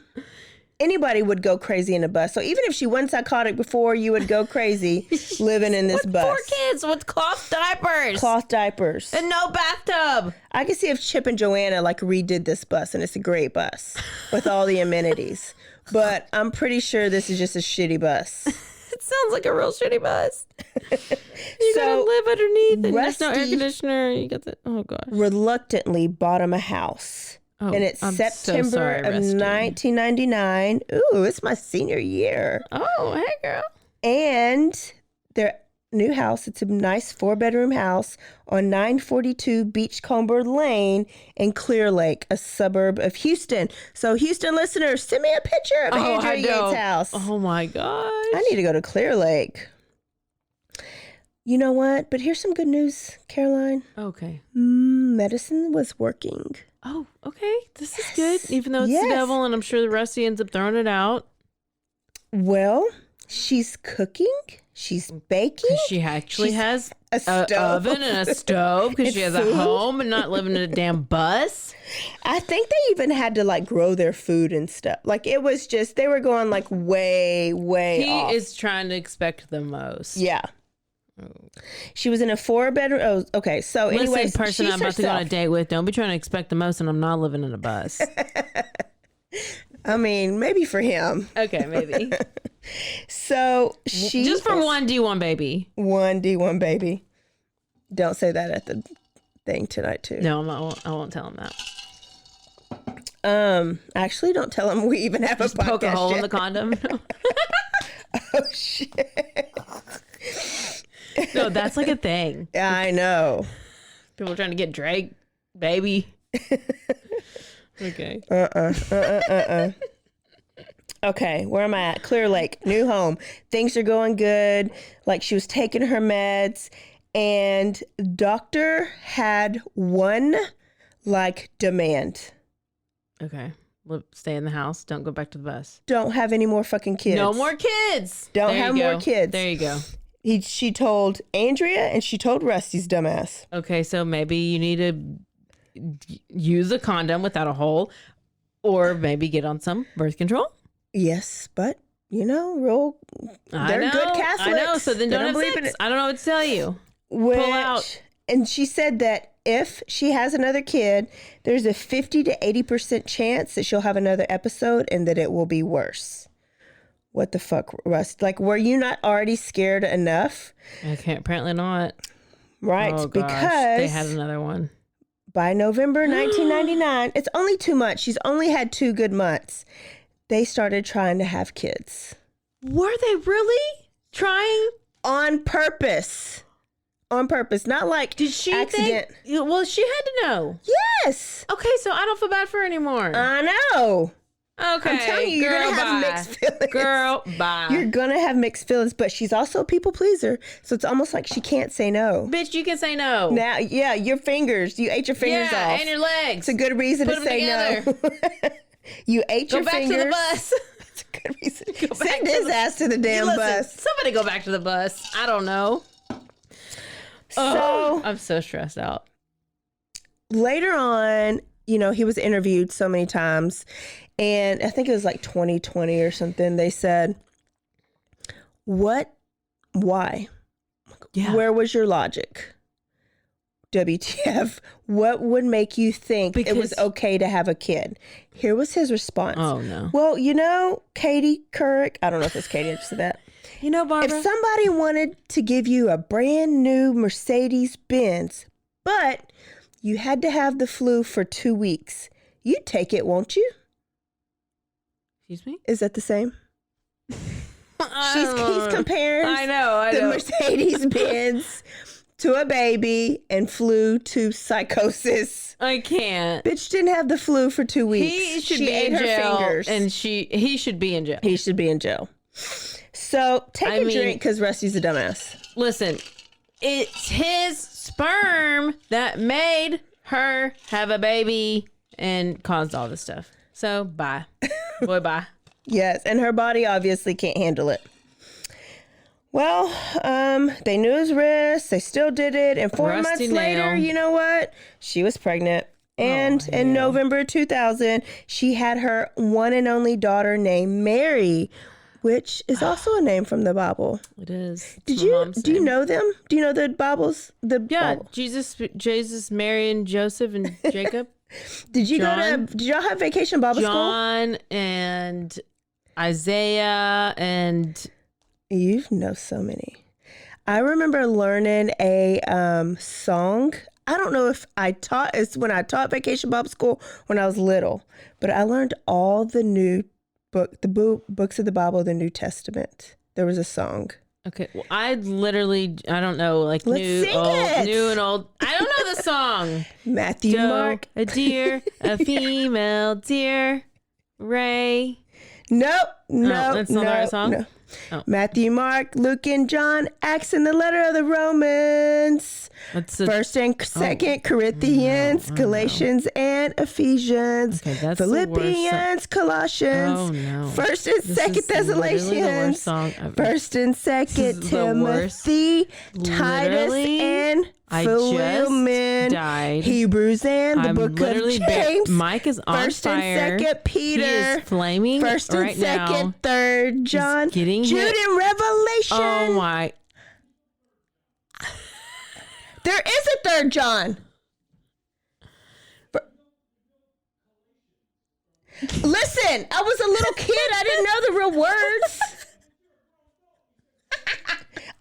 Anybody would go crazy in a bus. So even if she wasn't psychotic before, you would go crazy living in this bus. 4 kids with cloth diapers. Cloth diapers. And no bathtub. I can see if Chip and Joanna redid this bus, and it's a great bus with all the amenities. But I'm pretty sure this is just a shitty bus. It sounds like a real shitty bus. You gotta live underneath and there's no air conditioner. You got the, oh gosh. Reluctantly bought him a house. Oh, and it's September of 1999. Ooh, it's my senior year. Oh, hey, girl. And their new house, it's a nice 4-bedroom house on 942 Beachcomber Lane in Clear Lake, a suburb of Houston. So, Houston listeners, send me a picture of Andrea Yates' house. Oh, my gosh. I need to go to Clear Lake. You know what? But here's some good news, Caroline. Okay. Medicine was working. Oh, okay. This is good. Even though it's the devil, and I'm sure the Rusty ends up throwing it out. Well, she's cooking. She's baking. She actually has a stove. Oven and a stove because she has a home and not living in a damn bus. I think they even had to grow their food and stuff. It was just, they were going way off. He is trying to expect the most. Yeah. She was in a 4-bedroom. Oh, okay. So anyway, listen, person I'm about to go on a date with, don't be trying to expect the most, and I'm not living in a bus. I mean, maybe for him. Okay, maybe. So she just for one D1 baby. One D1 baby. Don't say that at the thing tonight, too. No, I won't tell him that. Actually, don't tell him we even have just a podcast. Poke a hole in the condom. Oh shit. No, that's a thing. Yeah, I know. People trying to get Drake, baby. Okay. Okay, where am I at? Clear Lake, new home. Things are going good. She was taking her meds, and doctor had one demand. Okay. Stay in the house. Don't go back to the bus. Don't have any more fucking kids. No more kids. Don't have more kids. There you go. She told Andrea and she told Rusty's dumbass. Okay, so maybe you need to use a condom without a hole, or maybe get on some birth control. Yes, but they're good Catholics. I know. So then don't have sex. I don't know what to tell you. Pull out. And she said that if she has another kid, there's a 50 to 80% chance that she'll have another episode and that it will be worse. What the fuck, Russ? Were you not already scared enough? Okay, apparently not. Right, oh, because they had another one. By November 1999, it's only 2 months. She's only had 2 good months. They started trying to have kids. Were they really trying? On purpose. On purpose. Not Did she accident. Well, she had to know. Yes. Okay, so I don't feel bad for her anymore. I know. Okay, I'm telling you, you're going to have mixed feelings. Girl, bye. You're going to have mixed feelings, but she's also a people pleaser. So it's almost like she can't say no. Bitch, you can say no. Now, yeah, your fingers. You ate your fingers off. Yeah, and your legs. It's a good reason to say no. You ate your fingers. Go back to the bus. It's a Good reason. Send his ass to the damn bus. Somebody go back to the bus. I don't know. So I'm so stressed out. Later on, he was interviewed so many times, and I think it was like 2020 or something. They said, why? Yeah. Where was your logic? WTF? What would make you think it was okay to have a kid? Here was his response. Oh, no. Well, Katie Couric, I don't know if it's Katie, I just said that. Barbara. If somebody wanted to give you a brand new Mercedes Benz, but you had to have the flu for 2 weeks, you'd take it, won't you? Excuse me? Is that the same? He's comparing the Mercedes Benz to a baby and flu to psychosis. I can't. Bitch didn't have the flu for 2 weeks. He should be in jail. Fingers. And he should be in jail. He should be in jail. So take a drink because Rusty's a dumbass. Listen, it's his sperm that made her have a baby and caused all this stuff. So bye. Boy, bye. Yes, and her body obviously can't handle it. Well, they knew his risk. They still did it. And 4 months later, you know what? She was pregnant. And in November 2000, she had her one and only daughter named Mary, which is also a name from the Bible. It is. Do you know them? Do you know the Bibles? Bible? Jesus, Mary, and Joseph, and Jacob. Did y'all have Vacation Bible School? John and Isaiah and... You know so many. I remember learning a song. I don't know if it's when I taught Vacation Bible School when I was little, but I learned all the new books of the Bible, the New Testament. There was a song. Okay, well, I don't know, like new and old. I don't know the song. Matthew, Mark. A deer, a female deer, Ray. Nope. That's not the right song? No. Oh. Matthew, Mark, Luke, and John, Acts, and the letter of the Romans. First and Second Corinthians, Galatians, and Ephesians. Okay, that's Philippians, Colossians. First and Second Thessalonians. First and Second Timothy, Titus, and Philemon, Hebrews, and the book of James. Mike is on First fire. And Second Peter. He is flaming First and right Second, now. Third John, Jude, and Revelation. Oh my! There is a Third John. Listen, I was a little kid. I didn't know the real words.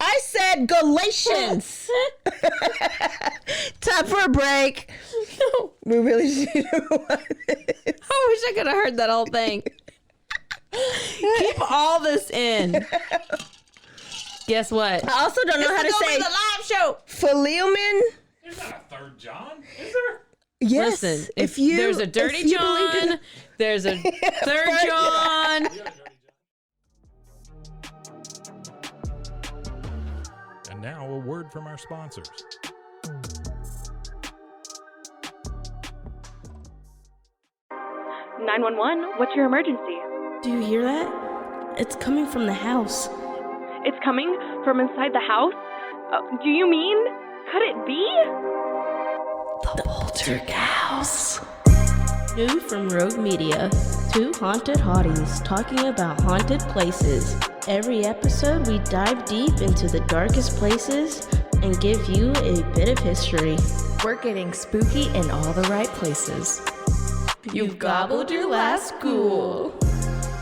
I said Galatians. Time for a break. No. We really should. I wish I could have heard that whole thing. Keep all this in. Guess what? I also don't know how to say the live show. Philemon. There's not a Third John, is there? Yes. Listen, there's a Dirty John, there's a Third John. And now a word from our sponsors. "911, what's your emergency?" Do you hear that? It's coming from the house. It's coming from inside the house? Do you mean, could it be? The Poltergeist. New from Rogue Media. Two haunted hotties talking about haunted places. Every episode we dive deep into the darkest places and give you a bit of history. We're getting spooky in all the right places. You've gobbled your last ghoul.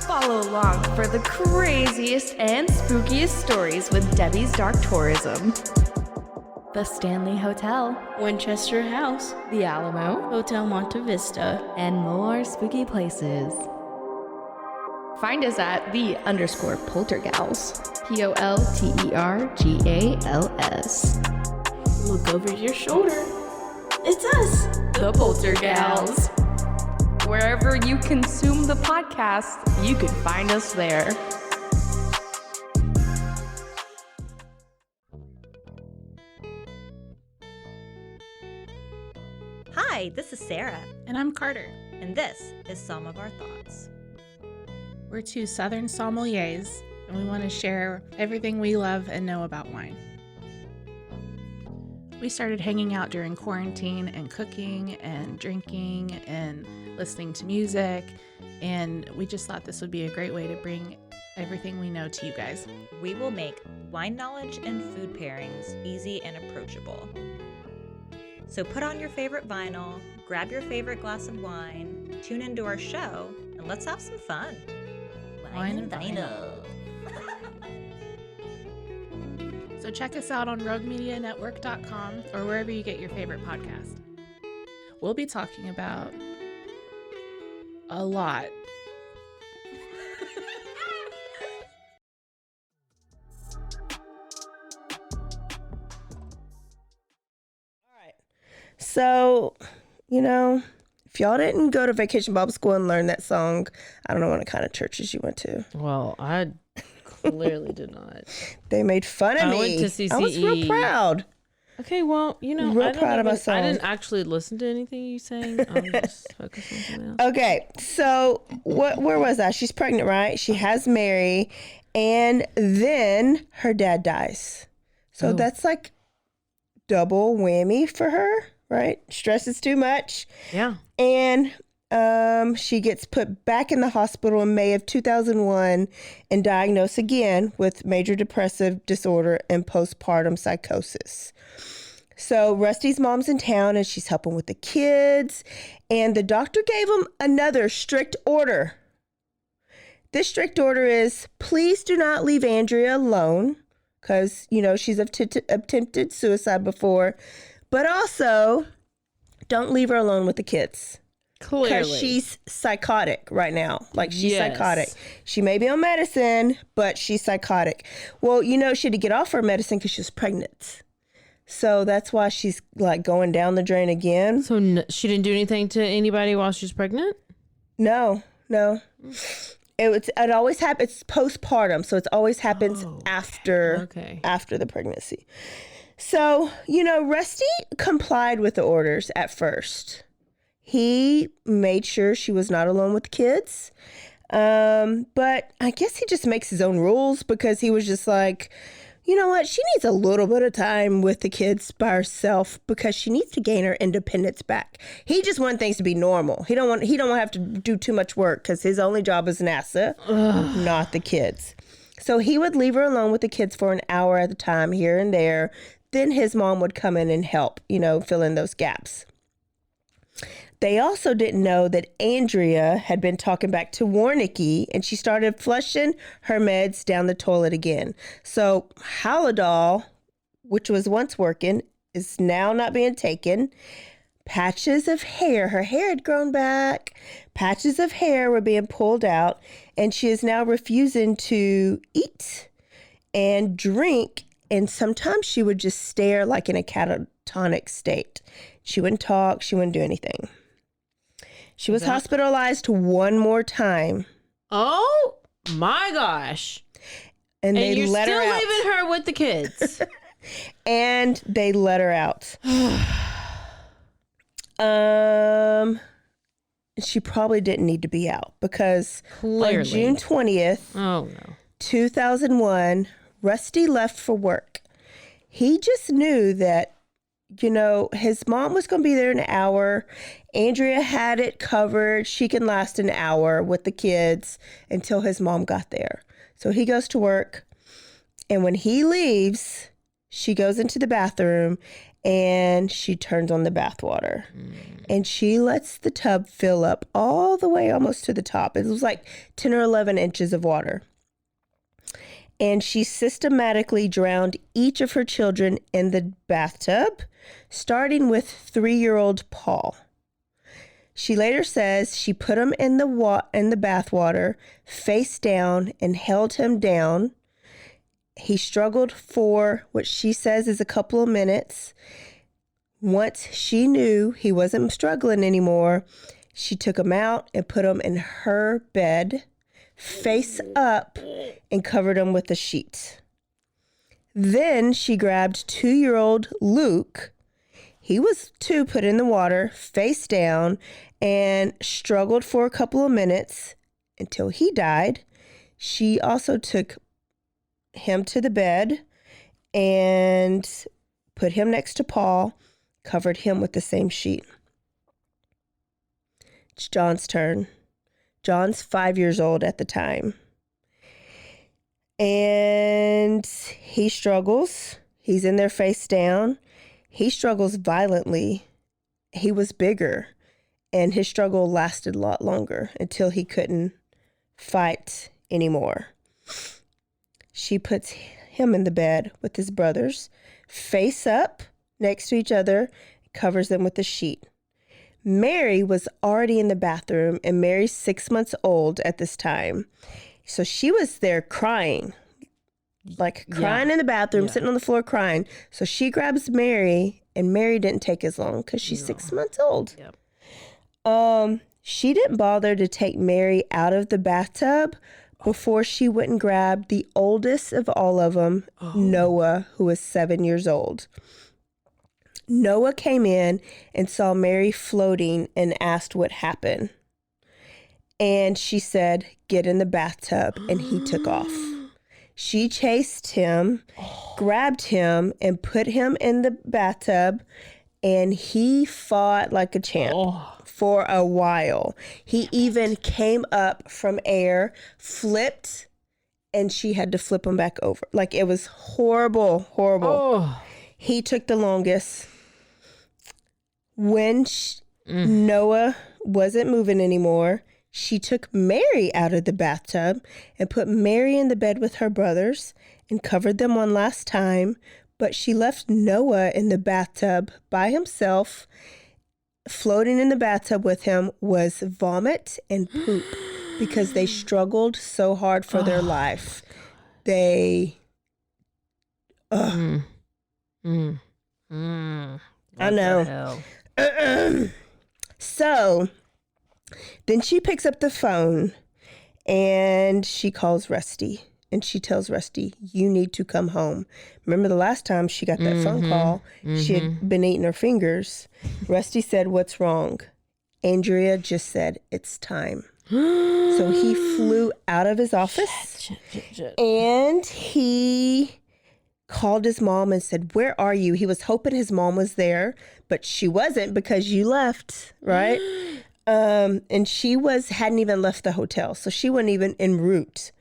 Follow along for the craziest and spookiest stories with Debbie's Dark Tourism. The Stanley Hotel, Winchester House, the Alamo, Hotel Monte Vista, and more spooky places. Find us at _Poltergals. POLTERGALS. Look over your shoulder. It's us, the Poltergals. Wherever you consume the podcast, you can find us there. Hi, this is Sarah. And I'm Carter. And this is Some of Our Thoughts. We're two Southern sommeliers, and we want to share everything we love and know about wine. We started hanging out during quarantine and cooking and drinking and listening to music, and we just thought this would be a great way to bring everything we know to you guys. We will make wine knowledge and food pairings easy and approachable. So put on your favorite vinyl, grab your favorite glass of wine, tune into our show, and let's have some fun. Wine and vinyl. So check us out on roguemedianetwork.com or wherever you get your favorite podcast. We'll be talking about a lot. So, if y'all didn't go to Vacation Bible School and learn that song, I don't know what kind of churches you went to. Well, I clearly did not. They made fun of me. I went to CCE. I was real proud. Okay, well, real proud of myself. I didn't actually listen to anything you sang. I was just focused on something else. Okay, so where was I? She's pregnant, right? She has Mary, and then her dad dies. So that's like double whammy for her, right? Stresses too much. Yeah. And she gets put back in the hospital in May of 2001 and diagnosed again with major depressive disorder and postpartum psychosis. So Rusty's mom's in town and she's helping with the kids, and the doctor gave him another strict order. This strict order is, please do not leave Andrea alone because, she's attempted suicide before, but also don't leave her alone with the kids. Clearly. Because she's psychotic right now. Like, she's psychotic. She may be on medicine, but she's psychotic. Well, she had to get off her medicine because she was pregnant. So that's why she's like going down the drain again. So she didn't do anything to anybody while she was pregnant? No. It always happens. It's postpartum, so it always happens after the pregnancy. So, Rusty complied with the orders at first. He made sure she was not alone with the kids. But I guess he just makes his own rules because he was just like, you know what? She needs a little bit of time with the kids by herself because she needs to gain her independence back. He just wants things to be normal. He don't want to have to do too much work because his only job is NASA, not the kids. So he would leave her alone with the kids for an hour at a time here and there. Then his mom would come in and help, fill in those gaps. They also didn't know that Andrea had been talking back to Warnicki, and she started flushing her meds down the toilet again. So Halidol, which was once working, is now not being taken. Patches of hair, her hair had grown back. Patches of hair were being pulled out, and she is now refusing to eat and drink. And sometimes she would just stare like in a catatonic state. She wouldn't talk. She wouldn't do anything. She was hospitalized one more time. Oh my gosh. And they let her out. And you're still leaving her with the kids. And they let her out. She probably didn't need to be out because on June 20th, 2001, Rusty left for work. He just knew that, his mom was going to be there in an hour. Andrea had it covered. She can last an hour with the kids until his mom got there. So he goes to work. And when he leaves, she goes into the bathroom and she turns on the bath water. And she lets the tub fill up all the way almost to the top. It was like 10 or 11 inches of water. And she systematically drowned each of her children in the bathtub, starting with 3-year-old Paul. She later says she put him in the bath water, face down, and held him down. He struggled for what she says is a couple of minutes. Once she knew he wasn't struggling anymore, she took him out and put him in her bed, face up, and covered him with a sheet. Then she grabbed 2-year-old Luke. He was 2, put in the water, face down, and struggled for a couple of minutes. until he died. She also took him to the bed and put him next to Paul, covered him with the same sheet. It's John's turn. John's 5 years old at the time. And he struggles. He's in there face down. He struggles violently. He was bigger, and his struggle lasted a lot longer until he couldn't fight anymore. She puts him in the bed with his brothers, face up next to each other, covers them with a sheet. Mary was already in the bathroom, and Mary's 6 months old at this time. So she was there crying in the bathroom, sitting on the floor crying. So she grabs Mary, and Mary didn't take as long because she's 6 months old. Yep. She didn't bother to take Mary out of the bathtub before she went and grabbed the oldest of all of them, Noah, who was 7 years old. Noah came in and saw Mary floating and asked what happened. And she said, "Get in the bathtub," and he took off. She chased him, grabbed him, and put him in the bathtub, and he fought like a champ for a while. He even came up from air, flipped, and she had to flip him back over. Like, it was horrible. He took the longest. When Noah wasn't moving anymore, she took Mary out of the bathtub and put Mary in the bed with her brothers and covered them one last time. But she left Noah in the bathtub by himself. Floating in the bathtub with him was vomit and poop because they struggled so hard for their life. I know. So then she picks up the phone and she calls Rusty, and she tells Rusty, "You need to come home." Remember the last time she got that phone call, she had been eating her fingers. Rusty said, "What's wrong?" Andrea just said, "It's time." So he flew out of his office and he called his mom and said, "Where are you?" He was hoping his mom was there, but she wasn't because you left, right? And she hadn't even left the hotel, so she wasn't even en route.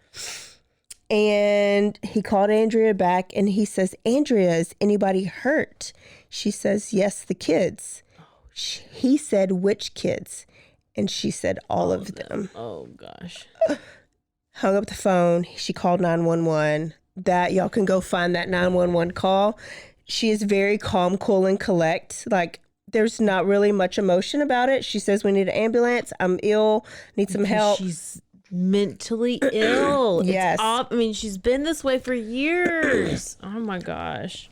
And he called Andrea back and he says, "Andrea, is anybody hurt?" She says, "Yes, the kids." He said, "Which kids?" And she said, all of them. Oh, gosh. Hung up the phone. She called 911. That y'all can go find that 911 call. She is very calm, cool, and collect. Like, there's not really much emotion about it. She says, "We need an ambulance. I'm ill. Need some help." She's mentally ill. Yes. I mean, she's been this way for years. Oh my gosh.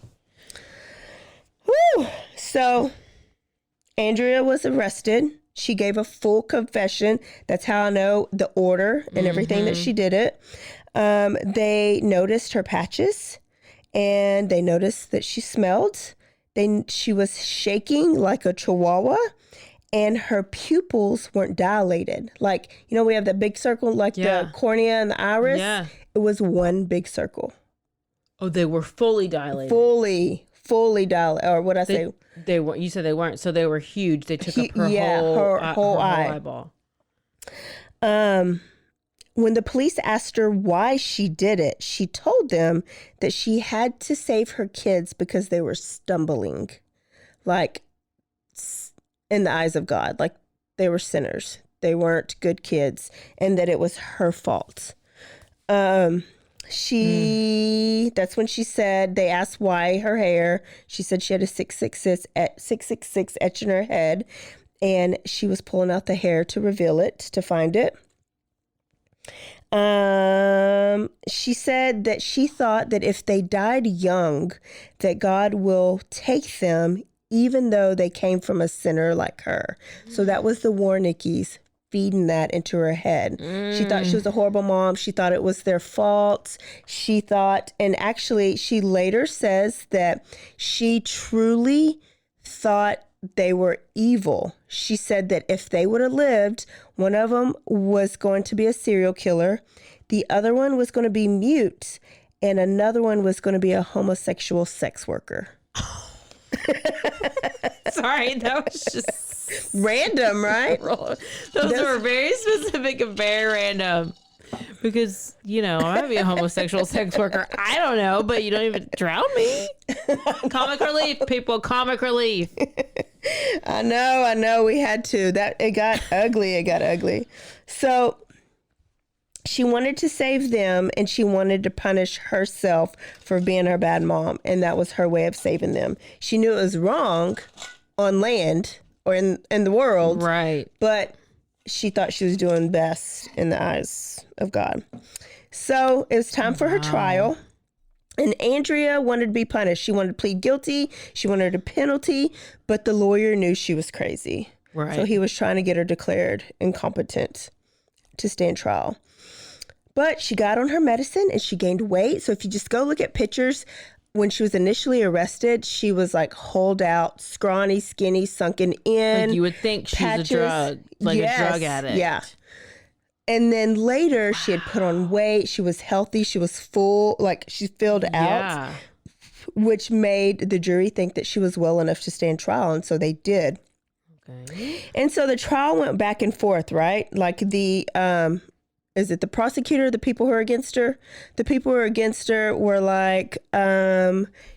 Woo! So Andrea was arrested. She gave a full confession. That's how I know the order and everything that she did it. They noticed her patches, and they noticed that she smelled. She was shaking like a chihuahua, and her pupils weren't dilated. Like, we have that big circle, like the cornea and the iris. Yeah. It was one big circle. Oh, they were fully dilated. Fully dilated. Or what I say? They weren't. You said they weren't. So they were huge. They took up her whole eyeball. When the police asked her why she did it, she told them that she had to save her kids because they were stumbling, like, in the eyes of God. Like, they were sinners. They weren't good kids, and that it was her fault. That's when she said, they asked why her hair. She said she had a 666 etch in her head, and she was pulling out the hair to reveal it, to find it. She said that she thought that if they died young, that God will take them, even though they came from a sinner like her. So that was the Warnickis feeding that into her head. She thought she was a horrible mom. She thought it was their fault. She thought, and actually she later says that she truly thought they were evil. She said that if they would have lived, one of them was going to be a serial killer, the other one was going to be mute, and another one was going to be a homosexual sex worker. Sorry, that was just random, right? Those were very specific and very random. Because, you know, I might be a homosexual sex worker. I don't know, but you don't even drown me. Comic relief, people, comic relief. I know. We had to. It got ugly. So she wanted to save them, and she wanted to punish herself for being her bad mom. And that was her way of saving them. She knew it was wrong on land or in the world. Right. But she thought she was doing best in the eyes of God. So it was time for her trial. And Andrea wanted to be punished. She wanted to plead guilty. She wanted a penalty. But the lawyer knew she was crazy. Right. So he was trying to get her declared incompetent to stand trial. But she got on her medicine and she gained weight. So if you just go look at pictures, when she was initially arrested, she was like holed out, scrawny, skinny, sunken in. Like you would think she's a drug addict. Yeah. And then later she had put on weight. She was healthy. She was full. Like she filled out, which made the jury think that she was well enough to stand trial. And so they did. Okay. And so the trial went back and forth, right? Like is it the prosecutor, the people who are against her? The people who are against her were like,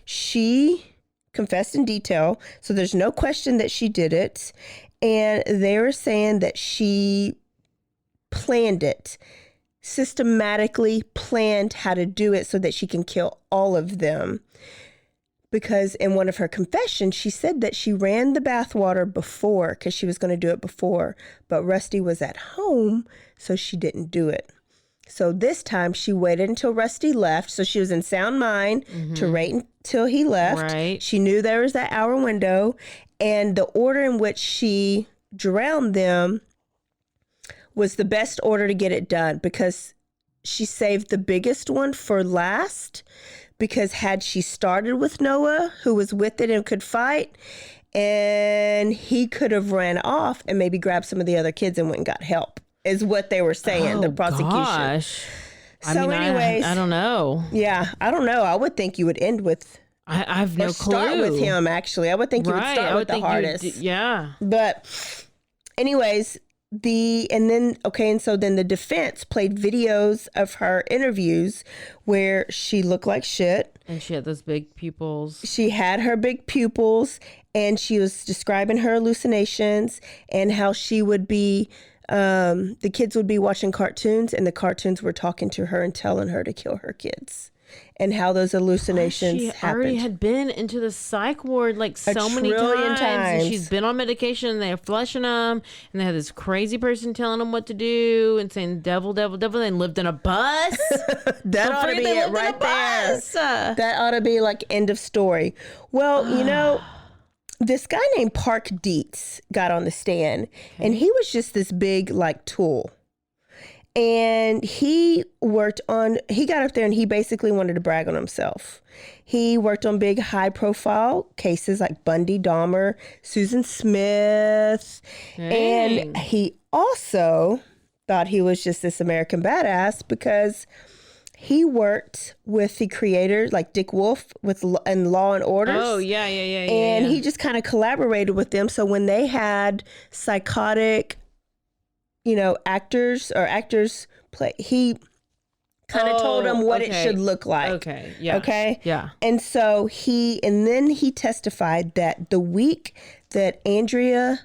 she confessed in detail. So there's no question that she did it. And they were saying that she planned it, systematically planned how to do it so that she can kill all of them. Because in one of her confessions, she said that she ran the bathwater before because she was going to do it before. But Rusty was at home, so she didn't do it. So this time she waited until Rusty left. So she was in sound mind to wait until he left. Right. She knew there was that hour window. And the order in which she drowned them was the best order to get it done because she saved the biggest one for last. Because had she started with Noah, who was with it and could fight, and he could have ran off and maybe grabbed some of the other kids and went and got help, is what they were saying, the prosecution. Gosh. So anyways. I don't know. Yeah, I don't know. I would think you would end with... I have no clue. Start with him, actually. I would think you would start with the hardest. Yeah. But anyways... And so then the defense played videos of her interviews where she looked like shit. And she had those big pupils. She had her big pupils and she was describing her hallucinations and how she would be, the kids would be watching cartoons and the cartoons were talking to her and telling her to kill her kids. And how those hallucinations happened. She already had been into the psych ward like so many times. And she's been on medication and they're flushing them. And they had this crazy person telling them what to do and saying, devil, devil, devil. And lived in a bus. That ought to be it right there. That ought to be like end of story. Well, you know, this guy named Park Dietz got on the stand. And he was just this big like tool. And he got up there and he basically wanted to brag on himself. He worked on big high profile cases like Bundy, Dahmer, Susan Smith. And he also thought he was just this American badass because he worked with the creator like Dick Wolf in Law and Order. Oh, yeah. And he just kind of collaborated with them. So when they had psychotic actors play. He kind of told them what it should look like. Okay. Yeah. Okay. Yeah. And so then he testified that the week that Andrea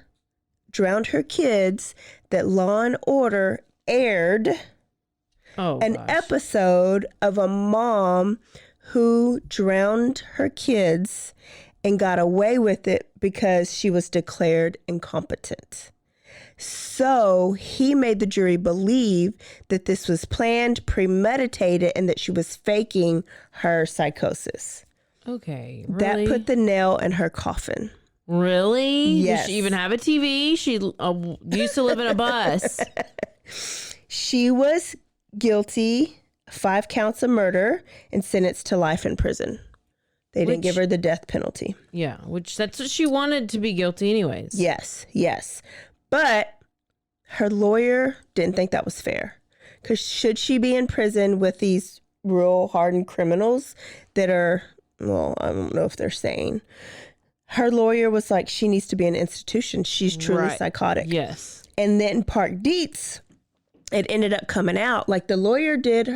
drowned her kids, that Law and Order aired an episode of a mom who drowned her kids and got away with it because she was declared incompetent. So he made the jury believe that this was planned, premeditated, and that she was faking her psychosis. Okay. Really? That put the nail in her coffin. Really? Yes. Did she even have a TV? She used to live in a bus. She was guilty, 5 counts of murder, and sentenced to life in prison. They didn't give her the death penalty. Yeah, which that's what she wanted to be guilty anyways. Yes. But her lawyer didn't think that was fair. Because should she be in prison with these real hardened criminals that are, well, I don't know if they're sane. Her lawyer was like, she needs to be in an institution. She's truly psychotic. Yes. And then Park Dietz, it ended up coming out. Like the lawyer did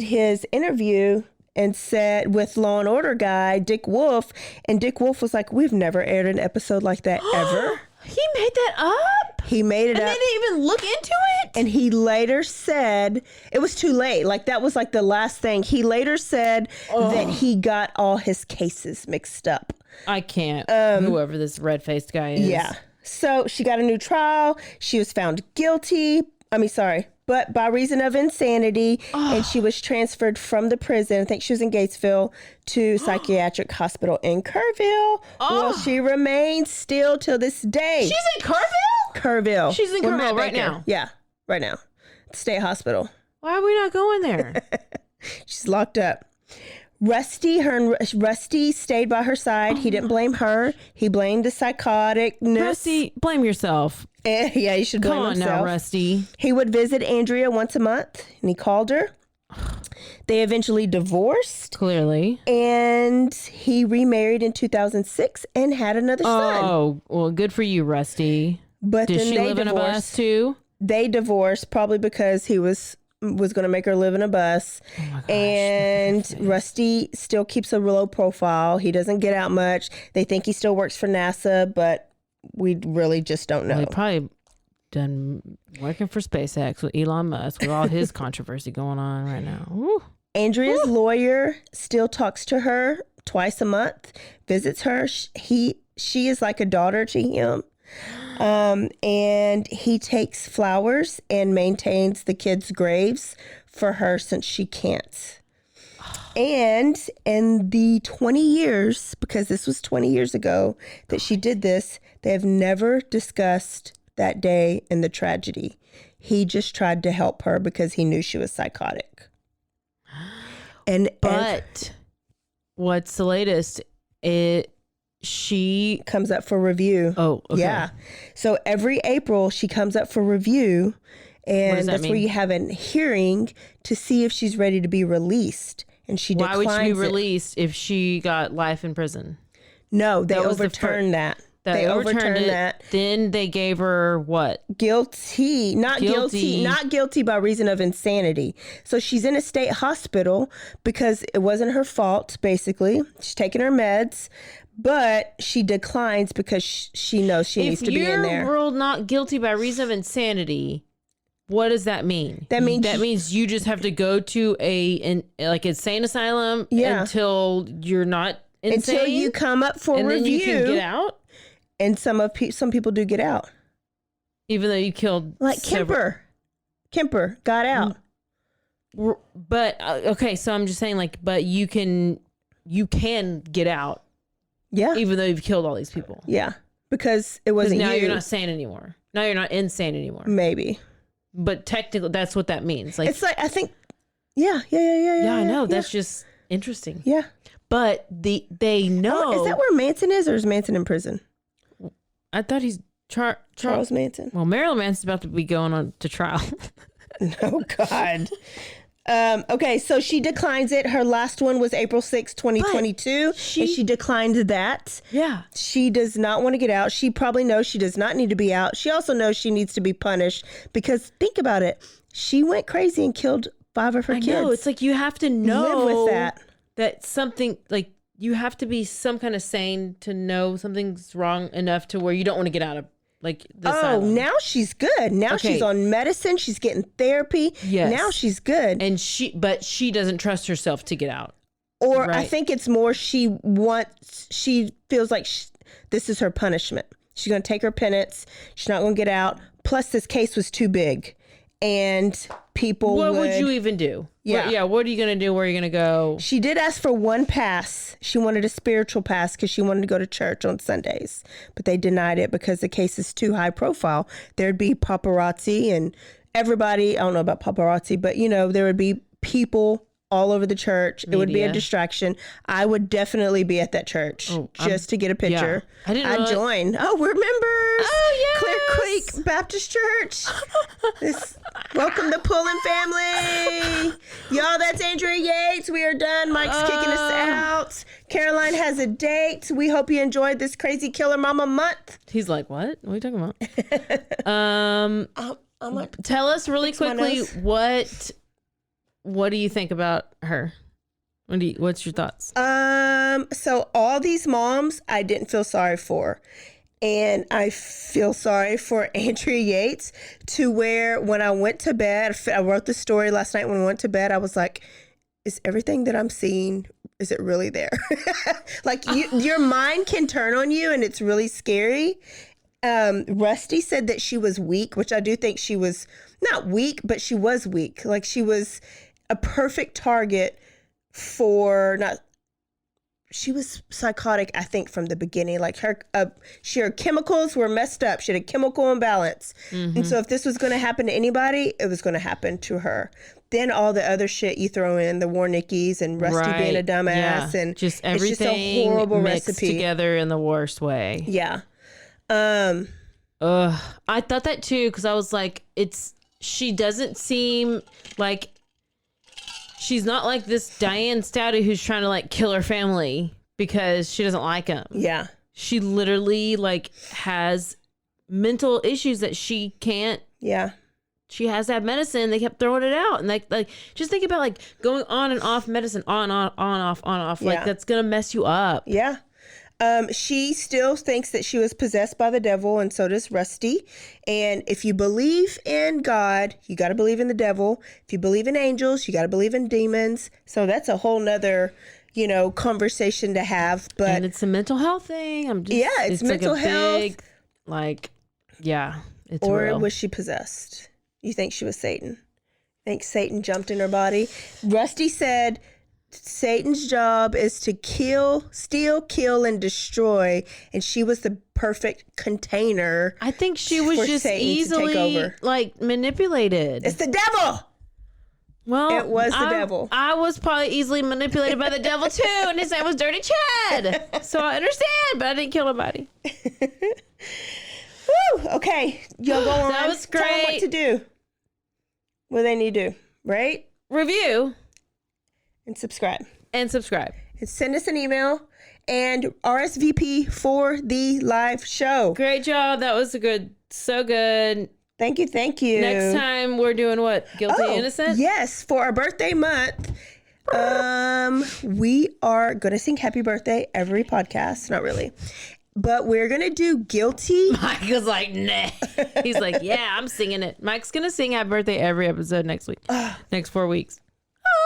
his interview and said with Law and Order guy, Dick Wolf. And Dick Wolf was like, we've never aired an episode like that ever. He made that up? He made it up. And they didn't even look into it? And he later said, it was too late. Like that was like the last thing. He later said that he got all his cases mixed up. I can't. Whoever this red-faced guy is. Yeah. So she got a new trial. She was found guilty. But by reason of insanity, and she was transferred from the prison, I think she was in Gatesville, to psychiatric hospital in Kerrville. Well, she remains still till this day. She's in Kerrville? Kerrville. She's in With Kerrville Matt right Baker. now? Yeah, right now. State hospital. Why are we not going there? She's locked up. Rusty stayed by her side. He didn't blame her. He blamed the psychoticness. Rusty, blame yourself. Yeah, you should blame Come on himself. now, Rusty. He would visit Andrea once a month, and he called her. They eventually divorced. Clearly. And he remarried in 2006 and had another son. Oh, well, good for you, Rusty. But Did then she they live in a bus too? They divorced probably because he was going to make her live in a bus. Oh my gosh, and Rusty still keeps a low profile. He doesn't get out much. They think he still works for NASA, but we really just don't know. Well, he probably done working for SpaceX with Elon Musk with all his controversy going on right now. Woo. Andrea's lawyer still talks to her twice a month, visits her. She is like a daughter to him. And he takes flowers and maintains the kids' graves for her since she can't. And in the 20 years, because this was 20 years ago that she did this, they have never discussed that day and the tragedy. He just tried to help her because he knew she was psychotic. But what's the latest? She comes up for review. Oh, okay. Yeah. So every April she comes up for review, and that's where you have a hearing to see if she's ready to be released. And she declines. Why would she be released if she got life in prison? No, they overturned that. They overturned that. Then they gave her what? Guilty. Not guilty by reason of insanity. So she's in a state hospital because it wasn't her fault, basically. She's taking her meds, but she declines because she knows she needs to be in there. If you're ruled not guilty by reason of insanity, what does that mean? That means you just have to go to an insane asylum until you're not insane? Until you come up for review. And then you can get out? And some people do get out. Even though you killed Kemper got out. But okay, so I'm just saying but you can get out. Yeah. Even though you've killed all these people. Yeah. Because it wasn't now you're not sane anymore. Now you're not insane anymore. Maybe. But technically that's what that means. It's I think Yeah, I know. That's just interesting. Yeah. But they know. Is that where Manson is, or is Manson in prison? I thought he's Charles Manson. Well, Marilyn Manson's about to be going on to trial. Oh, God. Okay, so she declines it. Her last one was April 6, 2022, and she declined that. Yeah. She does not want to get out. She probably knows she does not need to be out. She also knows she needs to be punished because, think about it, she went crazy and killed 5 of her kids. I know. It's like you have to know live with that. That something, you have to be some kind of sane to know something's wrong enough to where you don't want to get out of the asylum. Now she's good. Now she's on medicine. She's getting therapy. Yes. Now she's good. And she doesn't trust herself to get out. Or right? I think it's more she feels like this is her punishment. She's going to take her penance. She's not going to get out. Plus this case was too big. And people What would you even do? Yeah. What are you going to do? Where are you going to go? She did ask for one pass. She wanted a spiritual pass because she wanted to go to church on Sundays. But they denied it because the case is too high profile. There'd be paparazzi and everybody, I don't know about paparazzi, but there would be people all over the church. It would be a Media. distraction. I would definitely be at that church just to get a picture. I didn't I'd know join. Oh, we're members. Oh, yes. Clear Creek Baptist Church. Welcome to Pullen family. Y'all, that's Andrea Yates. We are done. Mike's kicking us out. Caroline has a date. We hope you enjoyed this crazy killer mama month. He's like, what? What are you talking about? Tell us really quickly what do you think about her? What's your thoughts? So all these moms I didn't feel sorry for. And I feel sorry for Andrea Yates, to where when I went to bed, I wrote the story last night when I went to bed, I was like, is everything that I'm seeing, is it really there? Like your mind can turn on you and it's really scary. Rusty said that she was weak, which I do think she was not weak, but she was weak. Like she was a perfect target for she was psychotic, I think, from the beginning. Like her chemicals were messed up. She had a chemical imbalance. And so if this was going to happen to anybody, it was going to happen to her. Then all the other shit you throw in, the Warnickies and Rusty being a dumbass, and just everything it's just a horrible mixed recipe together in the worst way. Yeah. I thought that too, because I was like, she doesn't seem like, she's not like this Diane Stouty who's trying to like kill her family because she doesn't like them. Yeah. She literally like has mental issues that she can't. Yeah. She has to have medicine. They kept throwing it out. And like just think about like going on and off medicine, on, off. Like that's going to mess you up. Yeah. She still thinks that she was possessed by the devil, and so does Rusty. And if you believe in God, you got to believe in the devil. If you believe in angels, you got to believe in demons. So that's a whole nother, conversation to have. But and it's a mental health thing. It's mental like a health. Big, it's or real. was she possessed? You think she was Satan? Think Satan jumped in her body? Rusty said Satan's job is to steal, kill, and destroy, and she was the perfect container. I think she was just Satan easily to take over. like manipulated. It's the devil. Well, it was the devil. I was probably easily manipulated by the devil too, and his name was Dirty Chad. So I understand, but I didn't kill nobody. Woo! Okay, y'all go on. That was great. Tell them what to do. What they need to do, right? Review. And subscribe. And send us an email and RSVP for the live show. Great job. That was so good. Thank you. Next time we're doing what? Guilty, Innocent? Yes, for our birthday month. We are going to sing happy birthday every podcast. Not really. But we're going to do guilty. Mike was like, nah. He's like, yeah, I'm singing it. Mike's going to sing happy birthday every episode next week. Next 4 weeks.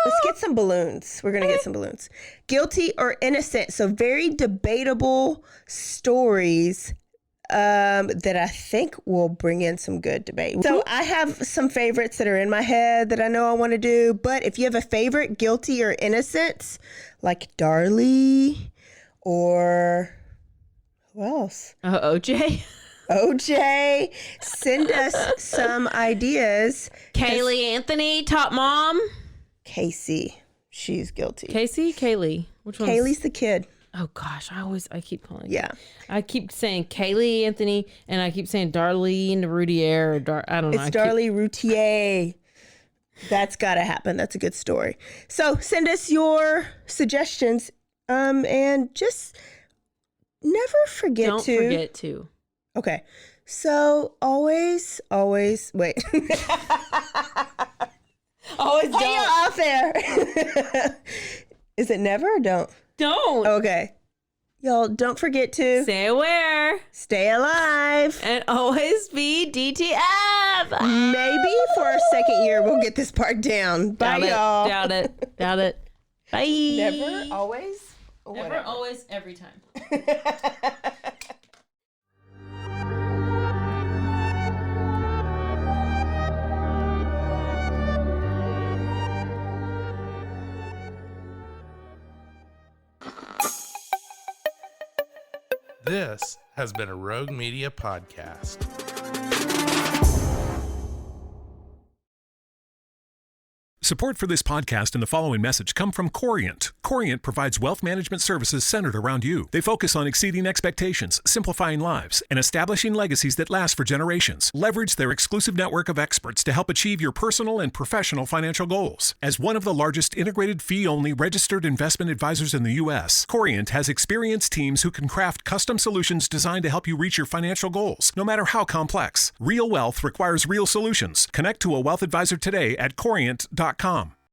Let's get some balloons. We're going to get some balloons. Guilty or innocent. So very debatable stories that I think will bring in some good debate. So I have some favorites that are in my head that I know I want to do. But if you have a favorite, guilty or innocent, like Darlie or who else? OJ. OJ. Send us some ideas. Kaylee Anthony, top mom. Casey. She's guilty. Kaylee. Which one? Kaylee's the kid. Oh gosh, I keep calling. Yeah. I keep saying Kaylee Anthony, and I keep saying Darlene Routier. I don't know. It's Darlie Routier. That's got to happen. That's a good story. So send us your suggestions, and just never forget Don't forget to. Okay. So always wait. Always don't. Hey, off there. Is it never or don't? Don't. Okay. Y'all, don't forget to stay aware, stay alive, and always be DTF. Maybe for our second year, we'll get this part down. Bye, y'all. Doubt it. Bye. Never, always, never, always, every time. This has been a Rogue Media podcast. Support for this podcast and the following message come from Corient. Corient provides wealth management services centered around you. They focus on exceeding expectations, simplifying lives, and establishing legacies that last for generations. Leverage their exclusive network of experts to help achieve your personal and professional financial goals. As one of the largest integrated fee-only registered investment advisors in the U.S., Corient has experienced teams who can craft custom solutions designed to help you reach your financial goals, no matter how complex. Real wealth requires real solutions. Connect to a wealth advisor today at Corient.com.